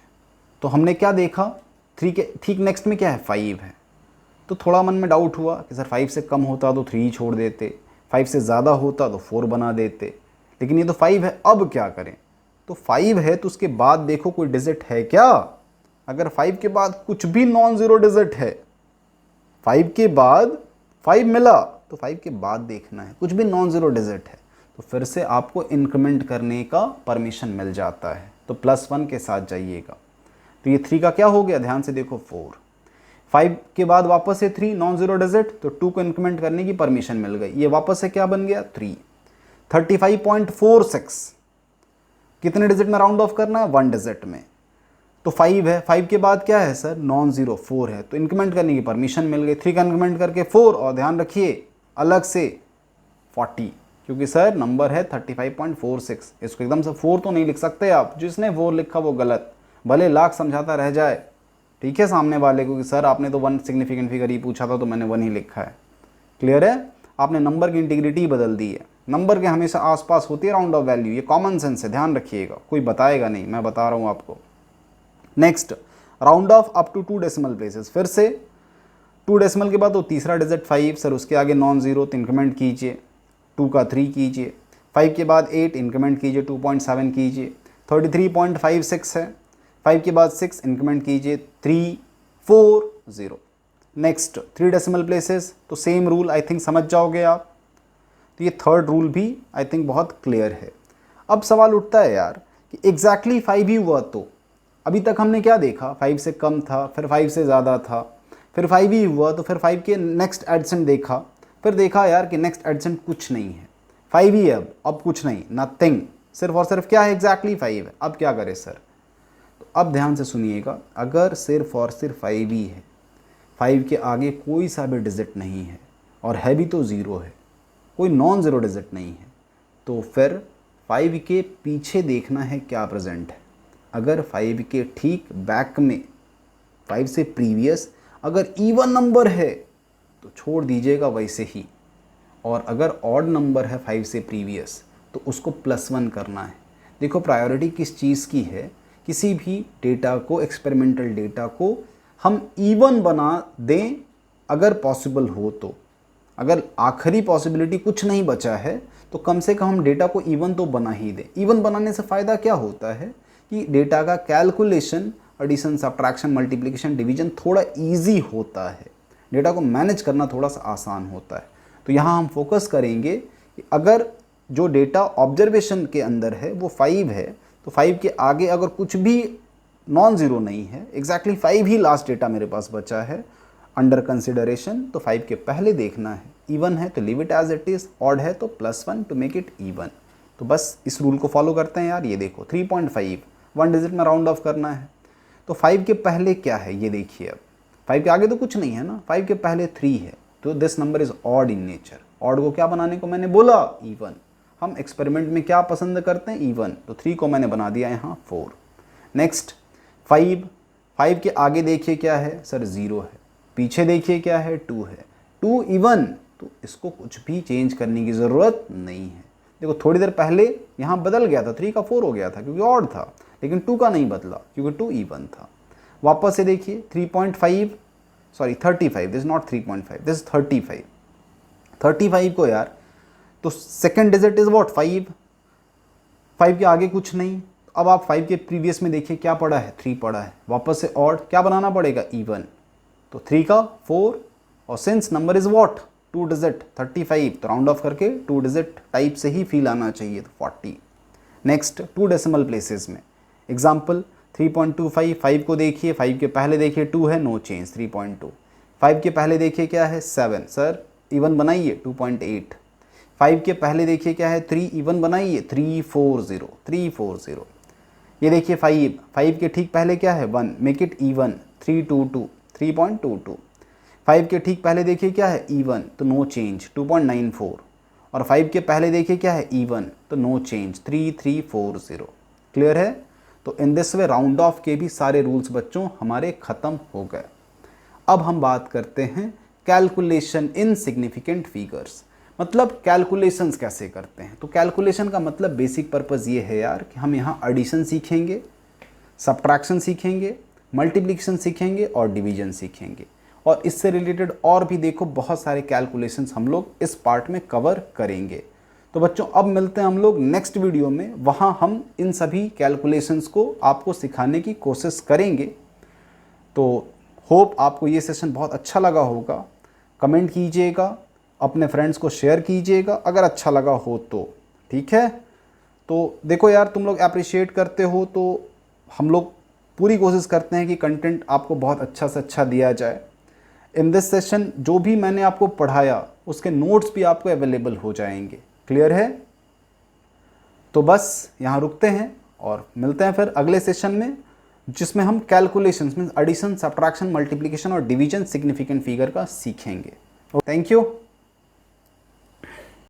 तो हमने क्या देखा, 3 के ठीक नेक्स्ट में क्या है, 5 है। तो थोड़ा मन में डाउट हुआ कि सर 5 से कम होता तो 3 छोड़ देते, 5 से ज़्यादा होता तो 4 बना देते, लेकिन ये तो 5 है, अब क्या करें। तो 5 है तो उसके बाद देखो कोई डिजिट है क्या। अगर 5 के बाद कुछ भी नॉन ज़ीरो डिजिट है, 5 के बाद 5 मिला तो 5 के बाद देखना है, कुछ भी नॉन ज़ीरो डिजिट है तो फिर से आपको इंक्रीमेंट करने का परमिशन मिल जाता है, तो +1 के साथ जाइएगा। तो ये 3 का क्या हो गया, ध्यान से देखो 4, 5 के बाद वापस से 3 नॉन ज़ीरो डिजिट, तो 2 को इंक्रीमेंट करने की परमिशन मिल गई, ये वापस से क्या बन गया 3। 35.46 कितने डिजिट में राउंड ऑफ करना है, 1 डिजिट में, तो 5 है, 5 के बाद क्या है सर, नॉन ज़ीरो 4 है, तो इंक्रीमेंट करने की परमिशन मिल गई। 3 का इंक्रीमेंट करके 4, और ध्यान रखिए अलग से 40, क्योंकि सर नंबर है 35.46, इसको एकदम से 4 तो नहीं लिख सकते आप, जिसने 4 लिखा वो गलत, भले लाख समझाता रह जाए, ठीक है, सामने वाले को कि सर आपने तो 1 सिग्निफिकेंट फिगर ही पूछा था तो मैंने 1 ही लिखा है। क्लियर है, आपने नंबर की इंटीग्रिटी बदल दी है, नंबर के हमेशा आसपास होती है राउंड ऑफ वैल्यू, ये कॉमन सेंस है, ध्यान रखिएगा, कोई बताएगा नहीं, मैं बता रहा हूँ आपको। Next, round off up to 2 decimal places, फिर से 2 डेसिमल के बाद तो तीसरा डिजिट 5, सर उसके आगे नॉन ज़ीरो, तो इंक्रीमेंट कीजिए, 2 का 3 कीजिए, 5 के बाद 8 इंक्रीमेंट कीजिए, 2.7 कीजिए, 33.56 है, 5 के बाद 6 इंक्रीमेंट कीजिए, 340। नेक्स्ट 3 डेसिमल प्लेसेस, तो सेम रूल आई थिंक समझ जाओगे आप। तो ये थर्ड रूल भी आई थिंक बहुत क्लियर है। अब सवाल उठता है यार कि एग्जैक्टली 5 ही हुआ तो, अभी तक हमने क्या देखा, 5 से कम था, फिर 5 से ज़्यादा था, फिर 5 ही हुआ, तो फिर 5 के नेक्स्ट एडिशन देखा, फिर देखा यार कि नेक्स्ट एडिशन कुछ नहीं है, 5 ही है, अब कुछ नहीं, नथिंग, सिर्फ और सिर्फ क्या है, एग्जैक्टली 5 है, अब क्या करें सर। तो अब ध्यान से सुनिएगा, अगर सिर्फ और सिर्फ 5 ही है, 5 के आगे कोई सा भी डिजिट नहीं है, और है भी तो 0 है, कोई नॉन ज़ीरो डिजिट नहीं है, तो फिर 5 के पीछे देखना है क्या प्रेजेंट है। अगर 5 के ठीक बैक में 5 से प्रीवियस अगर इवन नंबर है तो छोड़ दीजिएगा वैसे ही, और अगर ऑड नंबर है 5 से प्रीवियस तो उसको +1 करना है। देखो प्रायोरिटी किस चीज़ की है, किसी भी डेटा को, एक्सपेरिमेंटल डेटा को हम इवन बना दें अगर पॉसिबल हो तो। अगर आखिरी पॉसिबिलिटी कुछ नहीं बचा है तो कम से कम हम डेटा को इवन तो बना ही दें। इवन बनाने से फ़ायदा क्या होता है कि डेटा का calculation, addition, subtraction, multiplication, division थोड़ा इजी होता है, डेटा को मैनेज करना थोड़ा सा आसान होता है। तो यहाँ हम फोकस करेंगे कि अगर जो डेटा ऑब्जर्वेशन के अंदर है वो 5 है, तो 5 के आगे अगर कुछ भी नॉन ज़ीरो नहीं है, एग्जैक्टली 5 ही लास्ट डेटा मेरे पास बचा है, अंडर कंसिडरेशन, तो 5 के पहले देखना है, इवन है तो leave it as it is, odd है तो +1 टू मेक इट इवन। तो बस इस रूल को फॉलो करते हैं यार। ये देखो 3.5 1 डिजिट में राउंड ऑफ करना है, तो 5 के पहले क्या है ये देखिए। अब 5 के आगे तो कुछ नहीं है ना, 5 के पहले 3 है, तो this number is odd in nature. Odd को क्या बनाने को मैंने बोला, इवन। हम एक्सपेरिमेंट में क्या पसंद करते हैं, इवन, तो 3 को मैंने बना दिया यहाँ 4। नेक्स्ट 5 के आगे देखिए क्या है सर, 0 है, पीछे देखिए क्या है, 2 है, 2 इवन, तो इसको कुछ भी चेंज करने की ज़रूरत नहीं है। देखो थोड़ी देर पहले यहाँ बदल गया था, 3 का 4 हो गया था क्योंकि ऑड था, लेकिन 2 का नहीं बदला क्योंकि 2 इवन था। वापस से देखिए 35 दिस इज नॉट 3.5, दिस 35 को यार, तो सेकेंड डिजिट इज व्हाट 5 के आगे कुछ नहीं। अब आप 5 के प्रीवियस में देखिए क्या पड़ा है, 3 पड़ा है, वापस से ऑड, क्या बनाना पड़ेगा, इवन, तो 3 का 4, और since number is what 2 digit 35, तो राउंड ऑफ करके 2 डिजिट टाइप से ही फील आना चाहिए, तो 40। नेक्स्ट 2 डेसिमल प्लेसेस में एग्जाम्पल 3.25, 5 को देखिए, 5 के पहले देखिए 2 है, नो चेंज 3.2। 5 के पहले देखिए क्या है 7, सर इवन बनाइए 2.8। 5 के पहले देखिए क्या है 3, इवन बनाइए 340। ये देखिए 5 के ठीक पहले क्या है 1, मेक इट इवन 3.22। 5 के ठीक पहले देखिए क्या है इवन, तो नो चेंज 2.94, और 5 के पहले देखिए क्या है इवन, तो नो चेंज 3340। क्लियर है। तो in this way round of के भी सारे रूल्स बच्चों हमारे ख़त्म हो गए। अब हम बात करते हैं कैलकुलेशन इन सिग्निफिकेंट फिगर्स, मतलब कैलकुलेशंस कैसे करते हैं। तो कैलकुलेशन का मतलब बेसिक पर्पज़ ये है यार कि हम यहाँ एडिशन सीखेंगे, सब्ट्रैक्शन सीखेंगे, मल्टीप्लिकेशन सीखेंगे और डिवीजन सीखेंगे, और इससे रिलेटेड और भी देखो बहुत सारे कैलकुलेशंस हम लोग इस पार्ट में कवर करेंगे। तो बच्चों अब मिलते हैं हम लोग नेक्स्ट वीडियो में, वहाँ हम इन सभी कैलकुलेशंस को आपको सिखाने की कोशिश करेंगे। तो होप आपको ये सेशन बहुत अच्छा लगा होगा। कमेंट कीजिएगा, अपने फ्रेंड्स को शेयर कीजिएगा अगर अच्छा लगा हो तो, ठीक है। तो देखो यार तुम लोग अप्रिशिएट करते हो तो हम लोग पूरी कोशिश करते हैं कि कंटेंट आपको बहुत अच्छा से अच्छा दिया जाए। इन दिस सेशन जो भी मैंने आपको पढ़ाया उसके नोट्स भी आपको अवेलेबल हो जाएंगे। क्लियर है। तो बस यहाँ रुकते हैं और मिलते हैं फिर अगले सेशन में, जिसमें हम calculations means addition, subtraction, multiplication और डिवीजन सिग्निफिकेंट फिगर का सीखेंगे। Thank you.